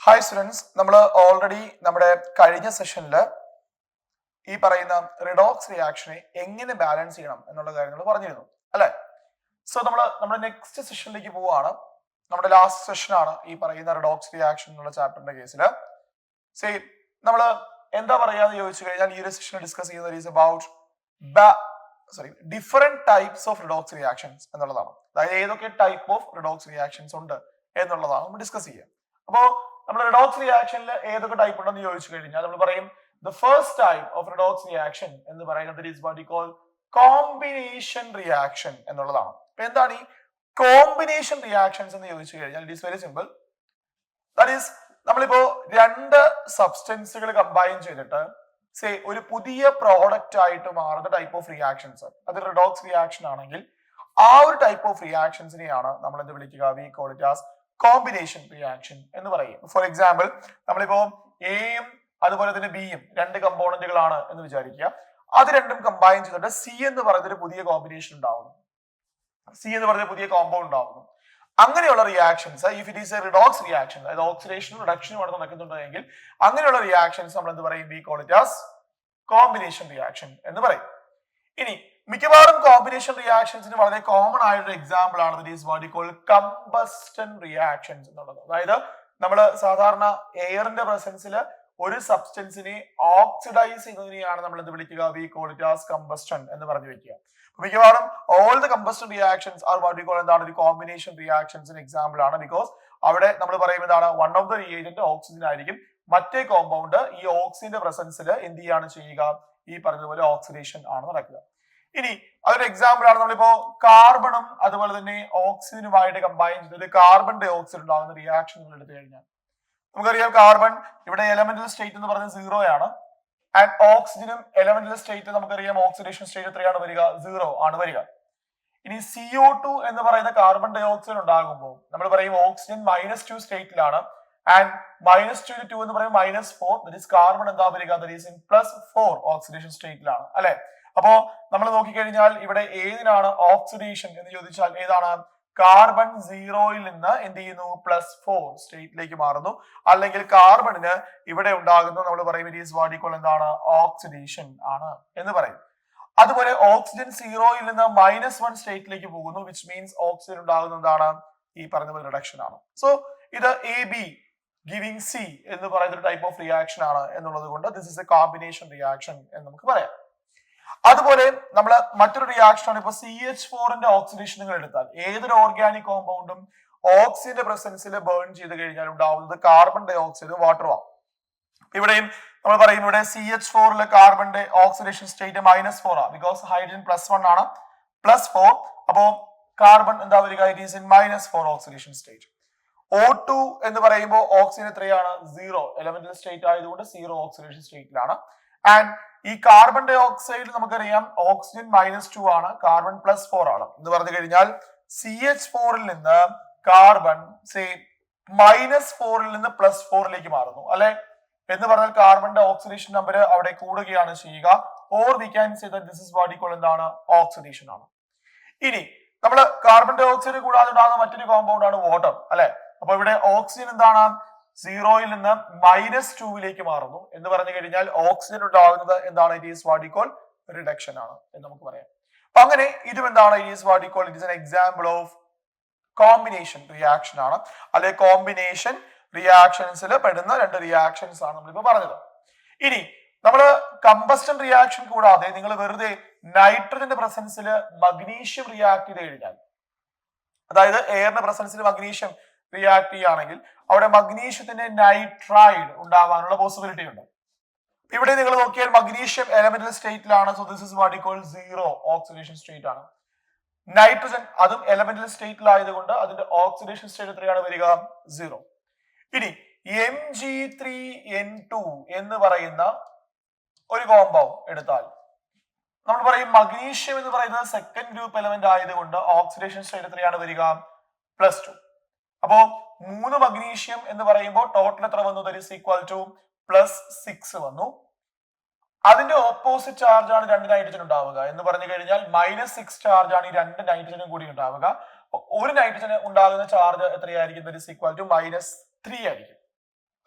Hi students, നമ്മൾ already നമ്മുടെ കഴിഞ്ഞ സെഷനിൽ ഈ പറയുന്ന റിഡോക്സ് റിയാക്ഷനെ എങ്ങനെ ബാലൻസ് ചെയ്യണം എന്നുള്ള കാര്യങ്ങൾ പറഞ്ഞിരുന്നു അല്ലെ. സോ നമ്മുടെ നെക്സ്റ്റ് സെഷനിലേക്ക് പോവുകയാണ്. നമ്മുടെ ലാസ്റ്റ് സെഷനാണ് ഈ പറയുന്ന റിഡോക്സ് റിയാക്ഷൻ എന്നുള്ള ചാപ്റ്ററിന്റെ കേസിൽ. നമ്മൾ എന്താ പറയാന്ന് ചോദിച്ചു കഴിഞ്ഞാൽ ഈ ഒരു സെഷനിൽ ഡിസ്കസ് ചെയ്യുന്നത് is about different types of redox reactions എന്നുള്ളതാണ്. അതായത് ഏതൊക്കെ ടൈപ്പ് ഓഫ് റിഡോക്സ് റിയാക്ഷൻസ് ഉണ്ട് എന്നുള്ളതാണ് നമ്മൾ ഡിസ്കസ് ചെയ്യുക. അപ്പോ നമ്മൾ റിഡോക്സ് റിയാക്ഷനിൽ ഏതൊക്കെ ടൈപ്പ് ഉണ്ടെന്ന് ചോദിച്ചു കഴിഞ്ഞാൽ നമ്മൾ പറയും the first type of redox reaction എന്ന് പറയുന്നത് is what we call combination reaction എന്നുള്ളതാണ്. അപ്പൊ എന്താണ് ഈ കോമ്പിനേഷൻ റിയാക്ഷൻസ് എന്ന് ചോദിച്ചു കഴിഞ്ഞാൽ it is very simple. That is നമ്മളിപ്പോ രണ്ട് സബ്സ്റ്റൻസുകൾ കമ്പൈൻ ചെയ്തിട്ട് ഒരു പുതിയ പ്രോഡക്റ്റ് ആയിട്ട് മാറുന്ന ടൈപ്പ് ഓഫ് റിയാക്ഷൻസ്, അത് റിഡോക്സ് റിയാക്ഷൻ ആണെങ്കിൽ ആ ഒരു ടൈപ്പ് ഓഫ് റിയാക്ഷൻസിനെയാണ് നമ്മൾ എന്ത് വിളിക്കുക? We call it as combination reaction എന്ന് പറയും. ഫോർ എക്സാമ്പിൾ, നമ്മളിപ്പോ എയും അതുപോലെ തന്നെ ബിയും രണ്ട് കമ്പോണന്റുകളാണ് എന്ന് വിചാരിക്കുക. അത് രണ്ടും കമ്പൈൻ ചെയ്തിട്ട് സി എന്ന് പറയുന്ന ഒരു പുതിയ കോമ്പിനേഷൻ ഉണ്ടാവുന്നു, സി എന്ന് പറയുന്ന പുതിയ കോമ്പൗണ്ട് ഉണ്ടാവുന്നു. അങ്ങനെയുള്ള reactions if it is A redox reaction, അതായത് ഓക്സിഡേഷനും റിഡക്ഷനും അവിടെ നടക്കുന്നുണ്ടെങ്കിൽ അങ്ങനെയുള്ള റിയാക്ഷൻസ് നമ്മൾ എന്ത് പറയും? We call it as combination reaction എന്ന് പറയും. ഇനി മിക്കവാറും കോമ്പിനേഷൻ റിയാക്ഷൻസിന് വളരെ കോമൺ ആയിട്ടുള്ള എക്സാമ്പിൾ ആണ് that is what we call combustion reactions എന്നുള്ളത്. അതായത് നമ്മൾ സാധാരണ എയറിന്റെ പ്രസൻസിൽ ഒരു സബ്സ്റ്റൻസിനെ ഓക്സിഡൈസ് ചെയ്യുന്നതിനെയാണ് നമ്മൾ എന്ത് വിളിക്കുക? We call it as combustion എന്ന് പറഞ്ഞു വെക്കുക. മിക്കവാറും all the combustion reactions are what we call എന്താണ്? ഒരു കോമ്പിനേഷൻ റിയാക്ഷൻസിന് എക്സാമ്പിൾ ആണ്. ബിക്കോസ് അവിടെ നമ്മൾ പറയുന്നതാണ് one of the reagent oxygen ആയിരിക്കും, മറ്റേ കോമ്പൗണ്ട് ഈ ഓക്സിജന്റെ പ്രസൻസിൽ എന്ത് ചെയ്യാണ് ചെയ്യുക? ഈ പറഞ്ഞതുപോലെ ഓക്സിഡേഷൻ ആണ് നടക്കുക. ഇനി അതൊരു എക്സാമ്പിൾ ആണ്. നമ്മളിപ്പോ കാർബണും അതുപോലെ തന്നെ ഓക്സിജനുമായിട്ട് കമ്പൈൻ ചെയ്ത് കാർബൺ ഡൈ ഓക്സൈഡ് ഉണ്ടാകുന്ന റിയാക്ഷൻ എടുത്തു കഴിഞ്ഞാൽ നമുക്കറിയാം കാർബൺ ഇവിടെ എലമെന്റൽ സ്റ്റേറ്റ് എന്ന് പറയുന്നത് 0 ആണ്. ആൻഡ് ഓക്സിജനും എലമെന്റൽ സ്റ്റേറ്റ് നമുക്കറിയാം ഓക്സിഡേഷൻ സ്റ്റേറ്റ് എത്രയാണ് വരിക? 0 ആണ് വരിക. ഇനി CO2 എന്ന് പറയുന്ന കാർബൺ ഡൈ ഓക്സൈഡ് ഉണ്ടാകുമ്പോൾ നമ്മൾ പറയും ഓക്സിജൻ -2 സ്റ്റേറ്റിലാണ് ആൻഡ് -2 to 2 എന്ന് പറയുമ്പോൾ -4. ദാറ്റ് ഈസ് കാർബൺ എന്താ വരിക? ദാറ്റ് ഈസ് ഇൻ +4 ഓക്സിഡേഷൻ സ്റ്റേറ്റിലാണ് അല്ലെ. അപ്പോ നമ്മൾ നോക്കിക്കഴിഞ്ഞാൽ ഇവിടെ ഏതിനാണ് ഓക്സിഡേഷൻ എന്ന് ചോദിച്ചാൽ ഏതാണ്? കാർബൺ 0യിൽ നിന്ന് എന്ത് ചെയ്യുന്നു? +4 സ്റ്റേറ്റിലേക്ക് മാറുന്നു. അല്ലെങ്കിൽ കാർബണിന് ഇവിടെ ഉണ്ടാകുന്നു നമ്മൾ പറയും it is what we call എന്താണ്? ഓക്സിഡേഷൻ ആണ് എന്ന് പറയും. അതുപോലെ ഓക്സിജൻ 0യിൽ നിന്ന് -1 സ്റ്റേറ്റിലേക്ക് പോകുന്നു, വിച്ച് മീൻസ് ഓക്സിജൻ ഉണ്ടാകുന്ന എന്താണ്? ഈ പറഞ്ഞ പോലെ റിഡക്ഷൻ ആണ്. സോ ഇത് AB ഗിവിംഗ് C എന്ന് പറയുന്ന ഒരു ടൈപ്പ് ഓഫ് റിയാക്ഷൻ ആണ് എന്നുള്ളത് കൊണ്ട് this is A combination reaction എന്ന് നമുക്ക് പറയാം. അതുപോലെ നമ്മൾ മറ്റൊരു റിയാക്ഷൻ ആണ് ഇപ്പൊ CH4ന്റെ ഓക്സിഡേഷൻ നിങ്ങൾ എടുത്താൽ ഏതൊരു ഓർഗാനിക് കോമ്പൗണ്ടും ഓക്സിജന്റെ പ്രസൻസിൽ ബേൺ ചെയ്ത് കഴിഞ്ഞാൽ ഉണ്ടാവുന്നത് കാർബൺ ഡൈ ഓക്സൈഡ് വാട്ടറുമാണ്. ഇവിടെയും നമ്മൾ പറയും ഇവിടെ CH4ലെ കാർബണിന്റെ ഓക്സിഡേഷൻ സ്റ്റേറ്റ് -4 ആണ്. ബിക്കോസ് ഹൈഡ്രജൻ +1 ആണ്, +4. അപ്പോ കാർബൺ എന്താ വരിക? It is in -4 oxidation state. O2 എന്ന് പറയുമ്പോൾ ഓക്സിജൻ എത്രയാണ്? 0 എലമെന്റൽ സ്റ്റേറ്റ് ആയതുകൊണ്ട് 0 ഓക്സിഡേഷൻ സ്റ്റേറ്റിലാണ്. ആൻഡ് ഈ കാർബൺ ഡൈ ഓക്സൈഡ് നമുക്കറിയാം ഓക്സിജൻ -2 ആണ്, കാർബൺ +4 ആണ് എന്ന് പറഞ്ഞു കഴിഞ്ഞാൽ CH4ൽ നിന്ന് കാർബൺ -4ൽ നിന്ന് +4ലേക്ക് മാറുന്നു അല്ലെ. എന്ന് പറഞ്ഞാൽ കാർബണിന്റെ ഓക്സിഡേഷൻ നമ്പർ അവിടെ കൂടുകയാണ് ചെയ്യുക. Or we can say that this is what we call എന്താണ്? ഓക്സിഡേഷൻ ആണ്. ഇനി നമ്മൾ കാർബൺ ഡൈ ഓക്സൈഡ് കൂടാതെ ഉണ്ടാകുന്ന മറ്റൊരു കോമ്പൗണ്ട് ആണ് വാട്ടർ അല്ലെ. അപ്പൊ ഇവിടെ ഓക്സിജൻ എന്താണ്? 0യിൽ നിന്ന് -2ലേക്ക് മാറുന്നു എന്ന് പറഞ്ഞു കഴിഞ്ഞാൽ ഓക്സിജൻ ഉണ്ടാകുന്നത് എന്താണ്? It is what we call reduction ആണ് എന്ന് നമുക്ക് പറയാം. അപ്പൊ അങ്ങനെ ഇതും എന്താണ്? It is what we call it is an example of combination reaction ആണ്. അല്ലെ കോമ്പിനേഷൻ റിയാക്ഷൻസിൽ പെടുന്ന രണ്ട് റിയാക്ഷൻസ് ആണ് നമ്മളിപ്പോ പറഞ്ഞത്. ഇനി നമ്മൾ കമ്പസ്റ്റൻ റിയാക്ഷൻ കൂടാതെ നിങ്ങൾ വെറുതെ നൈട്രജന്റെ പ്രസൻസിൽ മഗ്നീഷ്യം റിയാക്ട് ചെയ്ത് കഴിഞ്ഞാൽ, അതായത് എയറിന്റെ പ്രസൻസിൽ മഗ്നീഷ്യം റിയാക്ട് ചെയ്യുകയാണെങ്കിൽ അവിടെ മഗ്നീഷ്യത്തിന്റെ നൈട്രൈഡ് ഉണ്ടാവാനുള്ള പോസിബിലിറ്റി ഉണ്ട്. ഇവിടെ നിങ്ങൾ നോക്കിയാൽ മഗ്നീഷ്യം എലമെന്റൽ സ്റ്റേറ്റിലാണ്. So this is what we call 0 oxidation state ആണ്. നൈട്രജൻ അതും എലമെന്റൽ സ്റ്റേറ്റിലായതുകൊണ്ട് അതിന്റെ ഓക്സിഡേഷൻ സ്റ്റേറ്റ് എത്രയാണ് വരിക? 0. ഇനി Mg3N2 എന്ന് പറയുന്ന ഒരു കോമ്പൗണ്ട് എടുത്താൽ നമ്മൾ പറയും മഗ്നീഷ്യം എന്ന് പറയുന്നത് സെക്കൻഡ് ഗ്രൂപ്പ് എലമെന്റ് ആയതുകൊണ്ട് ഓക്സിഡേഷൻ സ്റ്റേറ്റ് എത്രയാണ് വരിക? +2. അപ്പോ 3 മഗ്നീഷ്യം എന്ന് പറയുമ്പോൾ ടോട്ടൽ എത്ര വന്നു? ദാറ്റ് ഈസ് ഈക്വൽ ടു +6 വന്നു. അതിന്റെ ഓപ്പോസിറ്റ് ചാർജ് ആണ് 2 നൈട്രജൻ ഉണ്ടാവുക എന്ന് പറഞ്ഞു കഴിഞ്ഞാൽ -6 ചാർജ് ആണ് ഈ 2 നൈട്രജനും കൂടി ഉണ്ടാവുക. ഒരു നൈട്രജന് ഉണ്ടാകുന്ന ചാർജ് എത്രയായിരിക്കും? ദാറ്റ് ഈസ് ഈക്വൽ ടു -3 ആയിരിക്കും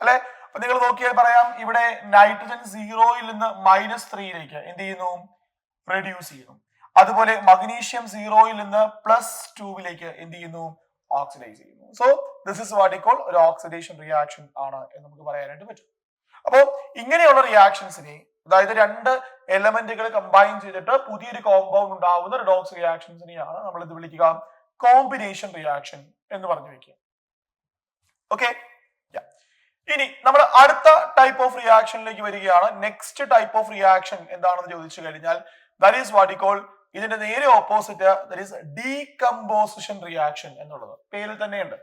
അല്ലെ? അപ്പൊ നിങ്ങൾ നോക്കിയാൽ പറയാം, ഇവിടെ നൈട്രജൻ 0-ൽ നിന്ന് -3 എന്ത് ചെയ്യുന്നു? റെഡ്യൂസ് ചെയ്യുന്നു. അതുപോലെ മഗ്നീഷ്യം 0-ൽ നിന്ന് +2 എന്ത് ചെയ്യുന്നു? ഓക്സിഡൈസ് ചെയ്യുന്നു. So this is what you call ഒരു ഓക്സിഡേഷൻ റിയാക്ഷൻ ആണ് എന്ന് നമുക്ക് പറയാനായിട്ട് പറ്റും. അപ്പോ ഇങ്ങനെയുള്ള റിയാക്ഷൻസിനെ, അതായത് രണ്ട് എലമെന്റുകൾ കമ്പൈൻ ചെയ്തിട്ട് പുതിയൊരു കോമ്പൗണ്ട് ഉണ്ടാവുന്ന റിഡോക്സ് റിയാക്ഷൻസിനെയാണ് നമ്മൾ ഇത് വിളിക്കുക കോമ്പിനേഷൻ റിയാക്ഷൻ എന്ന് പറഞ്ഞു വെക്കുക. ഓക്കെ, ഇനി നമ്മൾ അടുത്ത ടൈപ്പ് ഓഫ് റിയാക്ഷനിലേക്ക് വരികയാണ്. നെക്സ്റ്റ് ടൈപ്പ് ഓഫ് റിയാക്ഷൻ എന്താണെന്ന് ചോദിച്ചു കഴിഞ്ഞാൽ that is what you call, ഇതിന്റെ നേരെ opposite, that is decomposition reaction എന്നുള്ളത് പേരിൽ തന്നെയുണ്ട്.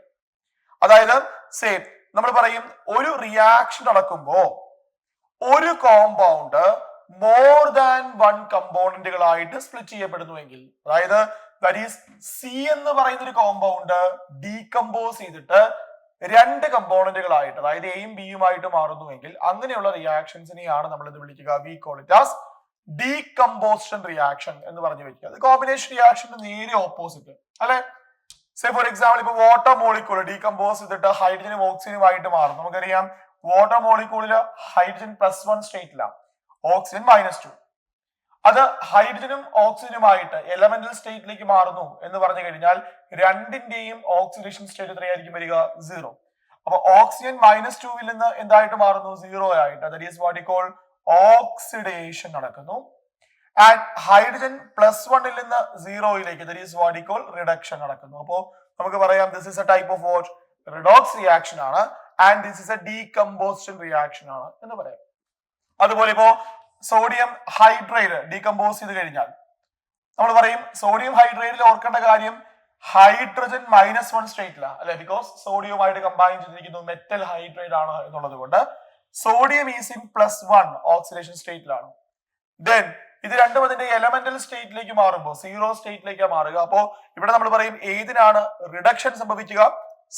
അതായത് സേം നമ്മൾ പറയും, ഒരു റിയാക്ഷൻ നടക്കുമ്പോ ഒരു കോമ്പൗണ്ട് മോർ ദാൻ വൺ കമ്പോണന്റുകളായിട്ട് സ്പ്ലിറ്റ് ചെയ്യപ്പെടുന്നുവെങ്കിൽ, അതായത് ദാറ്റ് ഈസ് സി എന്ന് പറയുന്ന ഒരു കോമ്പൗണ്ട് ഡീകമ്പോസ് ചെയ്തിട്ട് രണ്ട് കമ്പോണന്റുകളായിട്ട്, അതായത് എയും ബിയുമായിട്ട് മാറുന്നുവെങ്കിൽ അങ്ങനെയുള്ള റിയാക്ഷൻസിനെയാണ് നമ്മൾ ഇത് വിളിക്കുക we call it as decomposition reaction എന്ന് പറഞ്ഞു വെക്കുക. അത് കോമ്പിനേഷൻ റിയാക്ഷന്റെ നേരെ ഓപ്പോസിറ്റ് അല്ലെ? സേ ഫോർ എക്സാമ്പിൾ, ഇപ്പൊ വാട്ടർ മോളിക്കൂൾ ഡീകമ്പോസ് ചെയ്തിട്ട് ഹൈഡ്രജനും ഓക്സിജനുമായിട്ട് മാറും. നമുക്കറിയാം വാട്ടർ മോളിക്കൂളില് ഹൈഡ്രജൻ +1 സ്റ്റേറ്റിലാണ്, ഓക്സിജൻ -2. അത് ഹൈഡ്രജനും ഓക്സിജനുമായിട്ട് എലമെന്റൽ സ്റ്റേറ്റിലേക്ക് മാറുന്നു എന്ന് പറഞ്ഞു കഴിഞ്ഞാൽ രണ്ടിന്റെയും ഓക്സിഡേഷൻ സ്റ്റേറ്റ് എത്രയായിരിക്കും വരിക? 0. അപ്പൊ ഓക്സിജൻ -2-ൽ നിന്ന് എന്തായിട്ട് മാറുന്നു? 0 ആയിട്ട്. That is what you call oxidation നടക്കുന്നു. ആൻഡ് ഹൈഡ്രജൻ +1-ൽ നിന്ന് 0-ലേക്ക്, that is what you call reduction നടക്കുന്നു. അപ്പോ നമുക്ക് പറയാം this is a type of what redox reaction ആണ്, and this is a decomposition reaction ആണ് എന്ന് പറയാം. അതുപോലെ ഇപ്പോ സോഡിയം ഹൈഡ്രൈഡ് ഡീകമ്പോസ് ചെയ്ത് കഴിഞ്ഞാൽ നമ്മൾ പറയും, സോഡിയം ഹൈഡ്രൈഡിൽ ഓർക്കേണ്ട കാര്യം ഹൈഡ്രജൻ -1 സ്റ്റേറ്റിലാണ് അല്ലെ? ബിക്കോസ് സോഡിയവുമായിട്ട് കമ്പൈൻ ചെയ്തിരിക്കുന്നു, മെറ്റൽ ഹൈഡ്രൈഡ് ആണ് എന്നുള്ളത് കൊണ്ട് സോഡിയം ഈസ് ഇൻ +1 ഓക്സിഡേഷൻ സ്റ്റേറ്റിലാണ്. ദെൻ ഇത് രണ്ടും അതിന്റെ എലമെന്റൽ സ്റ്റേറ്റിലേക്ക് മാറുമ്പോൾ 0 സ്റ്റേറ്റിലേക്കാണ് മാറുക. അപ്പോ ഇവിടെ നമ്മൾ പറയും ഏതിനാണ് റിഡക്ഷൻ സംഭവിക്കുക?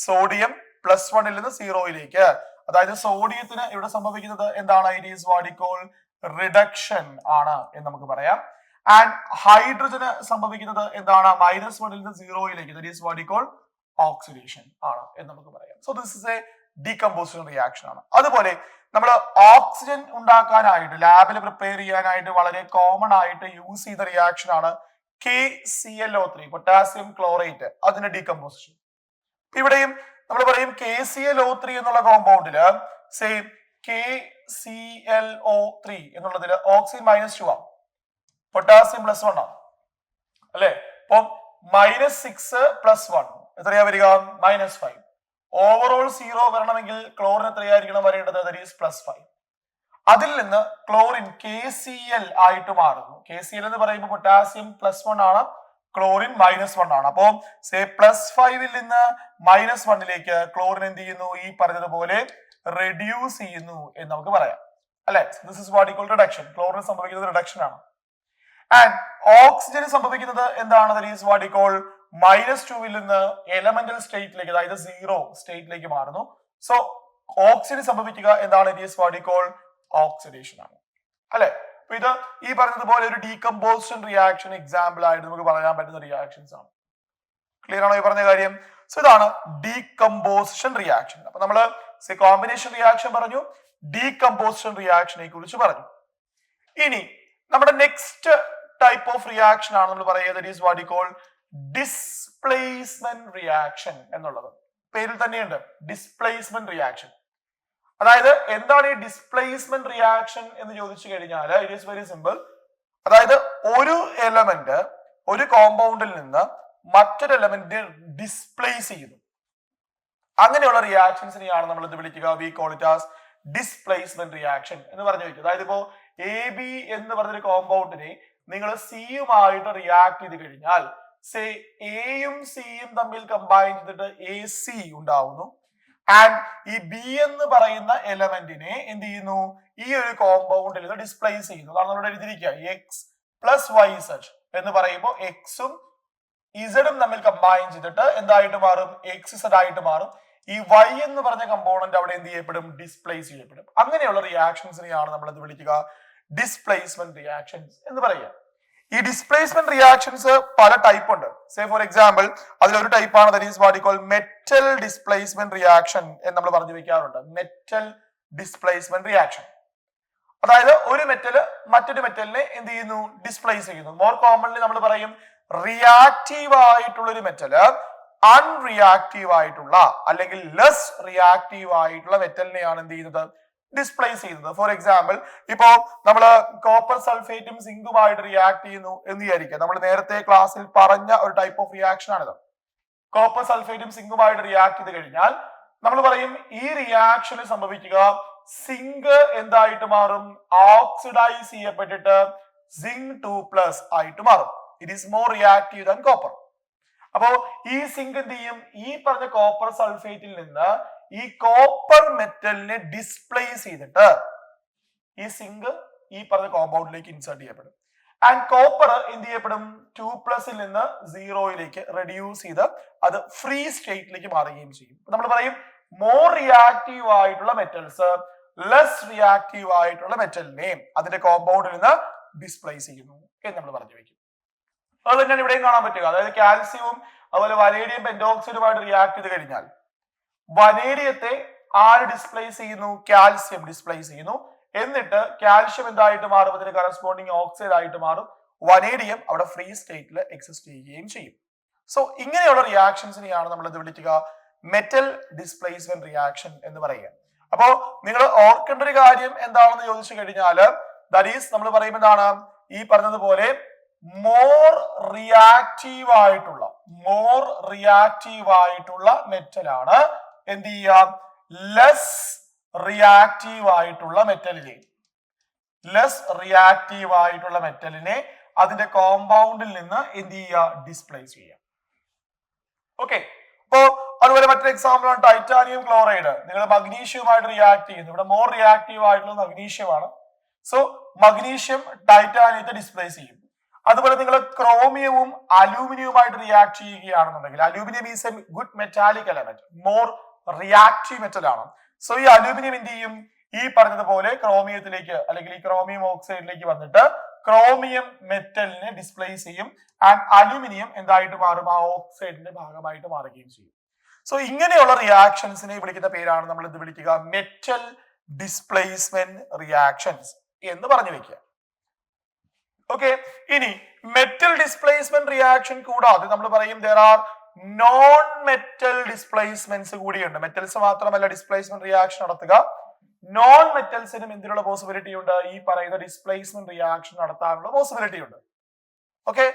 സോഡിയം +1-ൽ നിന്ന് 0-ലേക്ക്. അതായത് സോഡിയത്തിന് ഇവിടെ സംഭവിക്കുന്നത് എന്താണ്? It is what you call reduction ആണ് എന്ന് നമുക്ക് പറയാം. ആൻഡ് ഹൈഡ്രജന് സംഭവിക്കുന്നത് എന്താണ്? -1-ൽ നിന്ന് 0-ലേക്ക്, that is what you call oxidation ആണ് എന്ന് നമുക്ക് പറയാം. So this is a decomposition reaction ആണ്. അതുപോലെ നമ്മൾ ഓക്സിജൻ ഉണ്ടാക്കാനായിട്ട് ലാബിൽ പ്രിപ്പയർ ചെയ്യാനായിട്ട് വളരെ കോമൺ ആയിട്ട് യൂസ് ചെയ്ത റിയാക്ഷൻ ആണ് KClO3, പൊട്ടാസ്യം ക്ലോറേറ്റ്, അതിന്റെ ഡീകമ്പോസിഷൻ. ഇവിടെയും നമ്മൾ പറയും KClO3 എന്നുള്ള കോമ്പൗണ്ടില് സെയിം KClO3 എന്നുള്ളതിൽ ഓക്സിജൻ -2 ആണ്, പൊട്ടാസ്യം +1 ആണ് അല്ലെ? അപ്പം -6 + 1 എത്രയാ വരിക? -5. ഓവറോൾ 0 വരണമെങ്കിൽ ക്ലോറിൻ എത്രയായിരിക്കണം വരേണ്ടത്? That is +5. അതിൽ നിന്ന് ക്ലോറിൻ KCl ആയിട്ട് മാറുന്നു. KCl എന്ന് പറയുമ്പോൾ പൊട്ടാസ്യം +1 ആണ്, ക്ലോറിൻ -1 ആണ്. അപ്പോ +5-ൽ നിന്ന് -1-ലേക്ക് ക്ലോറിൻ എന്ത് ചെയ്യുന്നു? ഈ പറഞ്ഞതുപോലെ റെഡ്യൂസ് ചെയ്യുന്നു എന്ന് നമുക്ക് പറയാം അല്ലെ? This is what you call reduction. Chlorine സംഭവിക്കുന്നത് റിഡക്ഷൻ ആണ്. ആൻഡ് ഓക്സിജന് സംഭവിക്കുന്നത് എന്താണ്? That is what you call -2-ൽ നിന്ന് എലമെന്റൽ സ്റ്റേറ്റിലേക്ക്, അതായത് 0 സ്റ്റേറ്റിലേക്ക് മാറുന്നു. സോ ഓക്സിജന് സംഭവിക്കുക എന്താണ്? It is what you call oxidation ആണ് അല്ലെ? അപ്പൊ ഇത് ഈ പറഞ്ഞതുപോലെ ഒരു ഡീകമ്പോസിഷൻ റിയാക്ഷൻ എക്സാമ്പിൾ ആയിട്ട് നമുക്ക് പറയാൻ പറ്റുന്ന റിയാക്ഷൻസ് ആണ്. ക്ലിയർ ആണോ ഈ പറഞ്ഞ കാര്യം? സോ ഇതാണ് ഡീകമ്പോസിഷൻ റിയാക്ഷൻ. അപ്പൊ നമ്മള് കോമ്പിനേഷൻ റിയാക്ഷൻ പറഞ്ഞു, ഡീകമ്പോസിഷൻ റിയാക്ഷനെ കുറിച്ച് പറഞ്ഞു. ഇനി നമ്മുടെ നെക്സ്റ്റ് ടൈപ്പ് ഓഫ് റിയാക്ഷൻ ആണ് നമ്മൾ പറയുക, that is what you call displacement reaction എന്നുള്ളത് പേരിൽ തന്നെയുണ്ട്, ഡിസ്പ്ലേസ്മെന്റ് റിയാക്ഷൻ. അതായത് എന്താണ് ഈ ഡിസ്പ്ലേസ്മെന്റ് റിയാക്ഷൻ എന്ന് ചോദിച്ചു കഴിഞ്ഞാൽ ഇറ്റ് ഈസ് വെരി സിമ്പിൾ. അതായത് ഒരു എലമെന്റ് ഒരു കോമ്പൗണ്ടിൽ നിന്ന് മറ്റൊരു എലമെന്റ് ഡിസ്പ്ലേസ് ചെയ്യുന്നു. അങ്ങനെയുള്ള റിയാക്ഷൻസിനെയാണ് നമ്മൾ ഇത് വിളിക്കുക we call it as displacement reaction എന്ന് പറഞ്ഞു വെക്കുക. അതായത് ഇപ്പോ AB എന്ന് പറഞ്ഞൊരു കോമ്പൗണ്ടിനെ നിങ്ങൾ സിയുമായിട്ട് റിയാക്ട് ചെയ്ത് കഴിഞ്ഞാൽ എയും സിയും തമ്മിൽ കമ്പൈൻ ചെയ്തിട്ട് AC ഉണ്ടാവുന്നു. ആൻഡ് ഈ ബി എന്ന് പറയുന്ന എലമെന്റിനെ എന്ത് ചെയ്യുന്നു? ഈ ഒരു കോമ്പൗണ്ടിൽ നിന്ന് ഡിസ്പ്ലേസ് ചെയ്യുന്നു. അതാണ് നമ്മൾ എഴുതിയിരിക്കുക X + YZ എന്ന് പറയുമ്പോൾ എക്സും ഇസഡും തമ്മിൽ കമ്പൈൻ ചെയ്തിട്ട് എന്തായിട്ട് മാറും? XZ ആയിട്ട് മാറും. ഈ Y എന്ന് പറഞ്ഞ കമ്പോണന്റ് അവിടെ എന്ത് ചെയ്യപ്പെടും? ഡിസ്പ്ലേസ് ചെയ്യപ്പെടും. അങ്ങനെയുള്ള റിയാക്ഷൻസിനെയാണ് നമ്മൾ എന്ത് വിളിക്കുക? ഡിസ്പ്ലേസ്മെന്റ് റിയാക്ഷൻസ് എന്ന് പറയുക. ഈ ഡിസ്പ്ലേസ്മെന്റ് റിയാക്ഷൻസ് പല ടൈപ്പ് ഉണ്ട്. സേ ഫോർ എക്സാമ്പിൾ അതിലൊരു ടൈപ്പാണ് that is what you call metal displacement reaction എന്ന് നമ്മൾ പറഞ്ഞു വെക്കാറുണ്ട്. മെറ്റൽ ഡിസ്പ്ലേസ്മെന്റ് റിയാക്ഷൻ, അതായത് ഒരു മെറ്റൽ മറ്റൊരു മെറ്റലിനെ എന്ത് ചെയ്യുന്നു, ഡിസ്പ്ലേസ് ചെയ്യുന്നു. മോർ കോമൺലി നമ്മൾ പറയും റിയാക്റ്റീവ് ആയിട്ടുള്ള ഒരു മെറ്റല് അൺറിയാക്റ്റീവ് ആയിട്ടുള്ള അല്ലെങ്കിൽ ലെസ് റിയാക്റ്റീവ് ആയിട്ടുള്ള മെറ്റലിനെയാണ് എന്ത് ചെയ്യുന്നത്, ഡിസ്പ്ലേസ് ചെയ്യുന്നത്. ഫോർ എക്സാമ്പിൾ ഇപ്പോ നമ്മൾ കോപ്പർ സൾഫേറ്റും സിങ്കുമായിട്ട് റിയാക്ട് ചെയ്യുന്നു എന്ന് വിചാരിക്കുക. നമ്മൾ നേരത്തെ ക്ലാസ്സിൽ പറഞ്ഞ ഒരു ടൈപ്പ് ഓഫ് റിയാക്ഷൻ ആണിത്. കോപ്പർ സൾഫേറ്റും സിങ്കുമായിട്ട് റിയാക്ട് ചെയ്ത് കഴിഞ്ഞാൽ നമ്മൾ പറയും ഈ റിയാക്ഷന് സംഭവിക്കുക സിങ്ക് എന്തായിട്ട് മാറും, ഓക്സിഡൈസ് ചെയ്യപ്പെട്ടിട്ട് സിങ്ക് 2+ ആയിട്ട് മാറും. It is more reactive than copper. അപ്പോ ഈ സിങ്ക് എന്ത് ചെയ്യും, ഈ പറഞ്ഞ കോപ്പർ സൾഫേറ്റിൽ നിന്ന് ഈ കോപ്പർ മെറ്റലിനെ ഡിസ്പ്ലേസ് ചെയ്തിട്ട് ഈ സിങ്ക് ഈ പറഞ്ഞ കോമ്പൗണ്ടിലേക്ക് ഇൻസേർട്ട് ചെയ്യപ്പെടും. ആൻഡ് കോപ്പർ എന്ത് ചെയ്യപ്പെടും, 2+ നിന്ന് 0 റെഡ്യൂസ് ചെയ്ത് അത് ഫ്രീ സ്റ്റേറ്റിലേക്ക് മാറുകയും ചെയ്യും. നമ്മൾ പറയും മോർ റിയാക്റ്റീവ് ആയിട്ടുള്ള മെറ്റൽസ് ലെസ് റിയാക്റ്റീവ് ആയിട്ടുള്ള മെറ്റലിനെയും അതിന്റെ കോമ്പൗണ്ടിൽ നിന്ന് ഡിസ്പ്ലേസ് ചെയ്യുന്നു എന്ന് നമ്മൾ പറഞ്ഞു വെക്കും. അത് തന്നെയാണ് ഇവിടെയും കാണാൻ പറ്റുക. അതായത് കാൽസ്യവും അതുപോലെ വനേഡിയം പെന്റോക്സൈഡുമായിട്ട് റിയാക്ട് ചെയ്ത് കഴിഞ്ഞാൽ വനേഡിയത്തെ ആര് ഡിസ്പ്ലേസ് ചെയ്യുന്നു, കാൽസ്യം ഡിസ്പ്ലേസ് ചെയ്യുന്നു. എന്നിട്ട് കാൽഷ്യം എന്തായിട്ട് മാറും, അതിന് കറസ്പോണ്ടിങ് ഓക്സൈഡ് ആയിട്ട് മാറും. വനേഡിയം അവിടെ ഫ്രീ സ്റ്റേറ്റിൽ എക്സിസ്റ്റ് ചെയ്യുകയും ചെയ്യും. സോ ഇങ്ങനെയുള്ള റിയാക്ഷൻസിനെയാണ് നമ്മൾ ഇത് വിളിക്കുക മെറ്റൽ ഡിസ്പ്ലേസ്മെന്റ് റിയാക്ഷൻ എന്ന് പറയുക. അപ്പോ നിങ്ങൾ ഓർക്കേണ്ട ഒരു കാര്യം എന്താണെന്ന് ചോദിച്ചു കഴിഞ്ഞാല് ദാറ്റ് ഈസ് നമ്മൾ പറയും എന്താണ്, ഈ പറഞ്ഞതുപോലെ മോർ റിയാക്റ്റീവ് ആയിട്ടുള്ള മെറ്റലാണ് എന്ത് ചെയ്യാം, ലെസ് റിയാക്റ്റീവ് ആയിട്ടുള്ള മെറ്റലിനെ അതിന്റെ കോമ്പൗണ്ടിൽ നിന്ന് എന്ത് ചെയ്യുക, ഡിസ്പ്ലേസ് ചെയ്യുക. ഓക്കെ, അപ്പോ അതുപോലെ മറ്റൊരു എക്സാമ്പിൾ ആണ് ടൈറ്റാനിയം ക്ലോറൈഡ്. നിങ്ങൾ മഗ്നീഷ്യവുമായിട്ട് റിയാക്ട് ചെയ്യുന്നു. ഇവിടെ മോർ റിയാക്റ്റീവ് ആയിട്ടുള്ള മഗ്നീഷ്യമാണ്. സോ മഗ്നീഷ്യം ടൈറ്റാനിയത്തെ ഡിസ്പ്ലേസ് ചെയ്യും. അതുപോലെ നിങ്ങൾ ക്രോമിയവും അലൂമിനിയവുമായിട്ട് റിയാക്ട് ചെയ്യുകയാണെന്നുണ്ടെങ്കിൽ aluminium is A good metallic element, more reactive metal ആണ്. സോ ഈ അലൂമിനിയം എന്ത് ചെയ്യും, ഈ പറഞ്ഞതുപോലെ ക്രോമിയത്തിലേക്ക് അല്ലെങ്കിൽ ഈ ക്രോമിയം ഓക്സൈഡിലേക്ക് വന്നിട്ട് ക്രോമിയം മെറ്റലിനെ ഡിസ്പ്ലേസ് ചെയ്യും. ആൻഡ് അലൂമിനിയം എന്തായിട്ട് മാറും, ആ ഓക്സൈഡിന്റെ ഭാഗമായിട്ട് മാറുകയും ചെയ്യും. സോ ഇങ്ങനെയുള്ള റിയാക്ഷൻസിനെ വിളിക്കുന്ന പേരാണ് നമ്മൾ ഇത് വിളിക്കുക മെറ്റൽ ഡിസ്പ്ലേസ്മെന്റ് റിയാക്ഷൻസ് എന്ന് പറഞ്ഞു വെക്കുക. ഓക്കെ, ഇനി മെറ്റൽ ഡിസ്പ്ലേസ്മെന്റ് റിയാക്ഷൻ കൂടാതെ നമ്മൾ പറയും there are non metal displacements കൂടിയുണ്ട്. മെറ്റൽസ് മാത്രമല്ല ഡിസ്പ്ലേസ്മെന്റ് റിയാക്ഷൻ നടത്തുക, നോൺ മെറ്റൽസിനും എന്തിനുള്ള പോസിബിലിറ്റി ഉണ്ട്, ഈ പറയുന്ന ഡിസ്പ്ലേസ്മെന്റ് റിയാക്ഷൻ നടത്താനുള്ള പോസിബിലിറ്റി ഉണ്ട്. ഓക്കെ,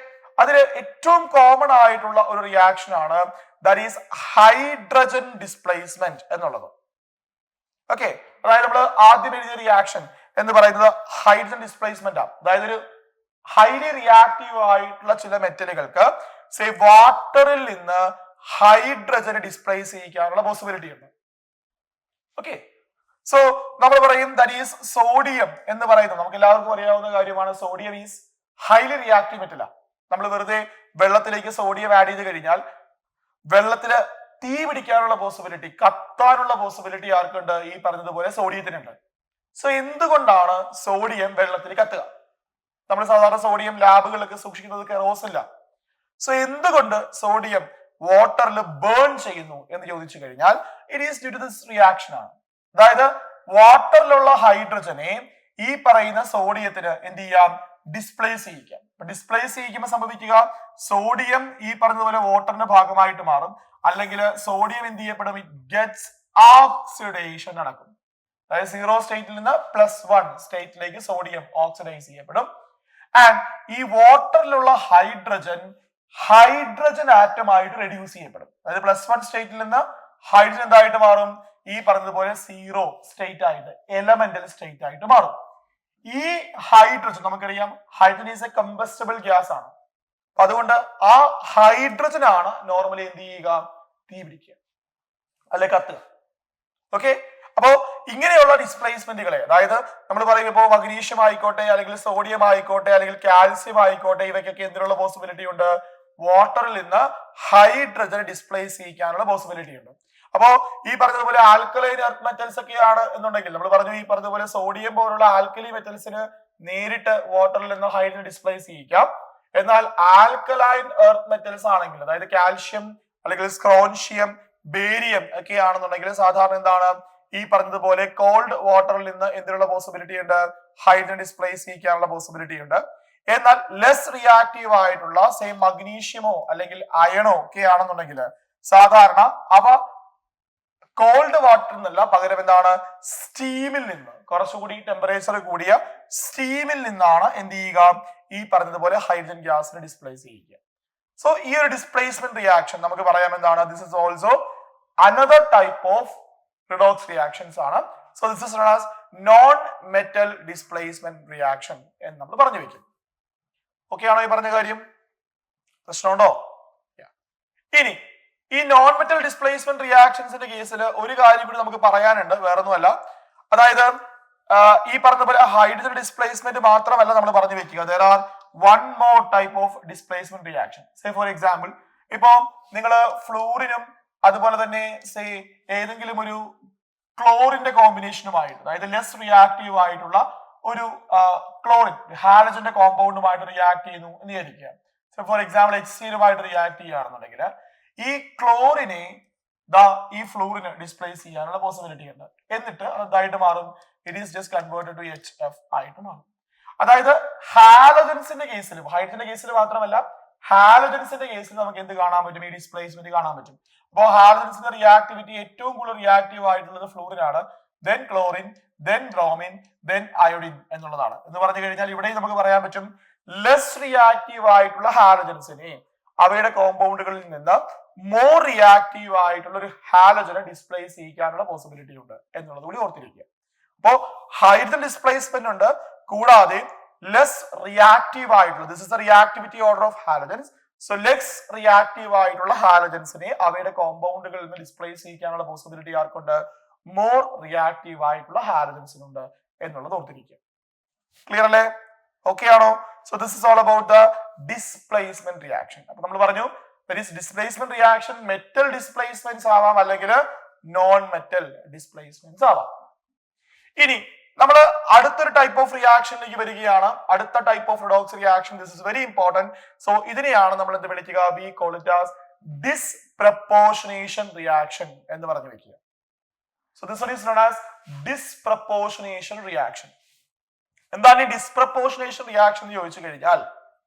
അതിൽ ഏറ്റവും കോമൺ ആയിട്ടുള്ള ഒരു റിയാക്ഷൻ ആണ് ദാറ്റ് ഈസ് ഹൈഡ്രജൻ ഡിസ്പ്ലേസ്മെന്റ് എന്നുള്ളത്. ഓക്കെ, അതായത് നമ്മൾ ആദ്യം എഴുതിയ റിയാക്ഷൻ എന്ന് പറയുന്നത് ഹൈഡ്രജൻ ഡിസ്പ്ലേസ്മെന്റ് ആണ്. അതായത് ഒരു ഹൈലി റിയാക്റ്റീവ് ആയിട്ടുള്ള ചില മെറ്റലുകൾക്ക് സേ വാട്ടറിൽ നിന്ന് ഹൈഡ്രജനെ ഡിസ്പ്ലേസ് ചെയ്യിക്കാനുള്ള പോസിബിലിറ്റി ഉണ്ട്. ഓക്കെ, സോ നമ്മൾ പറയും ദാറ്റ് ഈസ് സോഡിയം എന്ന് പറയുന്നത് നമുക്ക് എല്ലാവർക്കും അറിയാവുന്ന കാര്യമാണ്. സോഡിയം ഈസ് ഹൈലി റിയാക്റ്റീവ് മെറ്റല. നമ്മൾ വെറുതെ വെള്ളത്തിലേക്ക് സോഡിയം ആഡ് ചെയ്ത് കഴിഞ്ഞാൽ വെള്ളത്തില് തീ പിടിക്കാനുള്ള പോസിബിലിറ്റി, കത്താനുള്ള പോസിബിലിറ്റി ആർക്കുണ്ട്, ഈ പറഞ്ഞതുപോലെ സോഡിയത്തിനുണ്ട്. സോ എന്തുകൊണ്ടാണ് സോഡിയം വെള്ളത്തിൽ കത്തുക? നമ്മൾ സാധാരണ സോഡിയം ലാബുകളിലൊക്കെ സൂക്ഷിക്കുന്നത് കെറോസില്ല. സോ എന്തുകൊണ്ട് സോഡിയം വാട്ടറിൽ ബേൺ ചെയ്യുന്നു എന്ന് ചോദിച്ചു കഴിഞ്ഞാൽ it is due to this reaction ആണ്. അതായത് വാട്ടറിലുള്ള ഹൈഡ്രജനെ ഈ പറയുന്ന സോഡിയത്തിന് എന്ത് ചെയ്യാം, ഡിസ്പ്ലേസ് ചെയ്യിക്കാം. ഡിസ്പ്ലേസ് ചെയ്യിക്കുമ്പോൾ സംഭവിക്കുക സോഡിയം ഈ പറഞ്ഞതുപോലെ വാട്ടറിന്റെ ഭാഗമായിട്ട് മാറും, അല്ലെങ്കിൽ സോഡിയം എന്ത് ചെയ്യപ്പെടും, ഇറ്റ് ഗെറ്റ്സ് ഓക്സിഡേഷൻ നടക്കും. അതായത് 0 സ്റ്റേറ്റിൽ നിന്ന് +1 സ്റ്റേറ്റിലേക്ക് സോഡിയം ഓക്സിഡൈസ് ചെയ്യപ്പെടും. ആൻഡ് ഈ വാട്ടറിലുള്ള ഹൈഡ്രജൻ ആറ്റമായിട്ട് റെഡ്യൂസ് ചെയ്യപ്പെടും. അതായത് +1 സ്റ്റേറ്റിൽ നിന്ന് ഹൈഡ്രജൻ എന്തായിട്ട് മാറും, ഈ പറഞ്ഞതുപോലെ 0 സ്റ്റേറ്റ് ആയിട്ട് എലമെന്റൽ സ്റ്റേറ്റ് ആയിട്ട് മാറും. ഈ ഹൈഡ്രജൻ നമുക്കറിയാം hydrogen is A combustible gas ആണ്. അതുകൊണ്ട് ആ ഹൈഡ്രജൻ ആണ് നോർമലി എന്ത് ചെയ്യുക, തീ പിടിക്കുക അല്ലെ കത്തുക. ഓക്കെ, അപ്പോ ഇങ്ങനെയുള്ള ഡിസ്പ്ലേസ്മെന്റുകളെ, അതായത് നമ്മൾ പറയുമ്പോൾ മഗ്നീഷ്യം ആയിക്കോട്ടെ അല്ലെങ്കിൽ സോഡിയം ആയിക്കോട്ടെ അല്ലെങ്കിൽ കാൽസ്യം ആയിക്കോട്ടെ, ഇവയ്ക്കൊക്കെ എന്തിനുള്ള പോസിബിലിറ്റി ഉണ്ട്, വാട്ടറിൽ നിന്ന് ഹൈഡ്രജൻ ഡിസ്പ്ലേസ് ചെയ്യിക്കാനുള്ള പോസിബിലിറ്റി ഉണ്ട്. അപ്പോ ഈ പറഞ്ഞതുപോലെ ആൽക്കലൈൻ എർത്ത് മെറ്റൽസ് ഒക്കെയാണ് എന്നുണ്ടെങ്കിൽ നമ്മൾ പറഞ്ഞു ഈ പറഞ്ഞതുപോലെ സോഡിയം പോലുള്ള ആൽക്കലി മെറ്റൽസിന് നേരിട്ട് വാട്ടറിൽ നിന്ന് ഹൈഡ്രജൻ ഡിസ്പ്ലേസ് ചെയ്യിക്കാം. എന്നാൽ ആൽക്കലൈൻ എർത്ത് മെറ്റൽസ് ആണെങ്കിൽ, അതായത് കാൽഷ്യം അല്ലെങ്കിൽ സ്ക്രോൺഷ്യം, ബേരിയം ഒക്കെ ആണെന്നുണ്ടെങ്കിൽ സാധാരണ എന്താണ് ഈ പറഞ്ഞതുപോലെ കോൾഡ് വാട്ടറിൽ നിന്ന് എന്തിനുള്ള പോസിബിലിറ്റി ഉണ്ട്, ഹൈഡ്രജൻ ഡിസ്പ്ലേസ് ചെയ്യിക്കാനുള്ള പോസിബിലിറ്റി ഉണ്ട്. എന്നാൽ ലെസ് റിയാക്റ്റീവ് ആയിട്ടുള്ള സെയിം മഗ്നീഷ്യമോ അല്ലെങ്കിൽ അയണോ ഒക്കെ ആണെന്നുണ്ടെങ്കിൽ സാധാരണ അവ കോൾഡ് വാട്ടർ എന്നല്ല, പകരം എന്താണ് സ്റ്റീമിൽ നിന്ന്, കുറച്ചുകൂടി ടെമ്പറേച്ചർ കൂടിയ സ്റ്റീമിൽ നിന്നാണ് എന്ത് ചെയ്യുക, ഈ പറഞ്ഞതുപോലെ ഹൈഡ്രജൻ ഗ്യാസിനെ ഡിസ്പ്ലേസ് ചെയ്യുക. സോ ഈ ഒരു ഡിസ്പ്ലേസ്മെന്റ് റിയാക്ഷൻ നമുക്ക് പറയാം എന്താണ്, this is also another type of redox reactions ആണ്. So this is non as non metal displacement reaction എന്ന് നമ്മൾ പറഞ്ഞു വെക്കും. ഓക്കെ ആണോ ഈ പറഞ്ഞ കാര്യം? പ്രശ്നമുണ്ടോ? ഇനി ഈ നോൺ മെറ്റൽ ഡിസ്പ്ലേസ്മെന്റ് റിയാക്ഷൻസിന്റെ കേസിൽ ഒരു കാര്യം കൂടി നമുക്ക് പറയാനുണ്ട്, വേറൊന്നുമല്ല. അതായത് ഈ പറഞ്ഞ പോലെ ഹൈഡ്രജൻ ഡിസ്പ്ലേസ്മെന്റ് മാത്രമല്ല നമ്മൾ പറഞ്ഞു വെക്കുക, there are one more type of displacement reaction. Say for example, ഇപ്പൊ നിങ്ങൾ ഫ്ലൂറിനും അതുപോലെ തന്നെ സേ ഏതെങ്കിലും ഒരു ക്ലോറിന്റെ കോമ്പിനേഷനുമായിട്ട്, അതായത് ലെസ് റിയാക്റ്റീവ് ആയിട്ടുള്ള ഒരു ക്ലോറിൻ ഹാലജന്റെ കോമ്പൗണ്ടുമായിട്ട് റിയാക്ട് ചെയ്യുന്നു എന്ന് വിചാരിക്കുക. ഫോർ എക്സാമ്പിൾ HCl-യുമായിട്ട് റിയാക്ട് ചെയ്യുകയാണെന്നുണ്ടെങ്കിൽ ഈ ക്ലോറിനെ ഈ ഫ്ലൂറിന് ഡിസ്പ്ലേസ് ചെയ്യാനുള്ള പോസിബിലിറ്റി ഉണ്ട്. എന്നിട്ട് അതായിട്ട് മാറും, it is just converted to HF ആയിട്ട് മാറും. അതായത് ഹാലജൻസിന്റെ കേസിലും ഹൈഡ്രജന്റെ കേസിൽ മാത്രമല്ല ഹാലജൻസിന്റെ കേസിൽ നമുക്ക് എന്ത് കാണാൻ പറ്റും, ഈ ഡിസ്പ്ലേസ്മെന്റ് കാണാൻ പറ്റും. അപ്പോൾ ഹാലജൻസിന്റെ റിയാക്ടിവിറ്റി ഏറ്റവും കൂടുതൽ റിയാക്റ്റീവ് ആയിട്ടുള്ളത് ഫ്ലൂറിനാണ്, then chlorine, then bromine, then iodine എന്നുള്ളതാണ്. എന്ന് പറഞ്ഞു കഴിഞ്ഞാൽ ഇവിടെ നമുക്ക് പറയാൻ പറ്റും ലെസ് റിയാക്റ്റീവ് ആയിട്ടുള്ള ഹാലജൻസിനെ അവയുടെ കോമ്പൗണ്ടുകളിൽ നിന്ന് മോർ റിയാക്റ്റീവ് ആയിട്ടുള്ള ഒരു ഹാലജനെ ഡിസ്പ്ലേസ് ചെയ്യിക്കാനുള്ള പോസിബിലിറ്റി ഉണ്ട് എന്നുള്ളത് കൂടി ഓർത്തിരിക്കുക. അപ്പോ ഹൈഡ്രജൻ ഡിസ്പ്ലേസ്മെന്റ് ഉണ്ട്, കൂടാതെ ലെസ് റിയാക്റ്റീവ് ആയിട്ടുള്ള, this is the reactivity order of halogens. So less reactive ആയിട്ടുള്ള ഹാലജൻസിനെ അവയുടെ കോമ്പൗണ്ടുകളിൽ നിന്ന് ഡിസ്പ്ലേസ് ചെയ്യിക്കാനുള്ള പോസിബിലിറ്റി ആർക്കുണ്ട്, മോർ റിയാക്റ്റീവ് ആയിട്ടുള്ള ഹാലജൻസിനുണ്ട് എന്നുള്ളത് ഓർത്തിരിക്കുക. ക്ലിയർ അല്ലേ? ഓക്കെ ആണോ? So this is all about the displacement reaction. അപ്പൊ നമ്മൾ പറഞ്ഞു ഡിസ്പ്ലേസ്മെന്റ് റിയാക്ഷൻ മെറ്റൽ ഡിസ്പ്ലേസ്മെന്റ്സ് ആവാം, അല്ലെങ്കിൽ നോൺ മെറ്റൽ ഡിസ്പ്ലേസ്മെന്റ്സ് ആവാം. ഇനി നമ്മൾ അടുത്തൊരു ടൈപ്പ് ഓഫ് റിയാക്ഷനിലേക്ക് വരികയാണ്, അടുത്ത type of redox reaction. This is very important. So ഇതിനെയാണ് നമ്മൾ എന്ത് വിളിക്കുക, we call it as disproportionation reaction എന്ന് പറഞ്ഞു വെക്കുക. So this one is known as disproportionation reaction. എന്താണ് ഈ ഡിസ്പ്രപ്പോർഷനേഷൻ റിയാക്ഷൻ എന്ന് ചോദിച്ചു കഴിഞ്ഞാൽ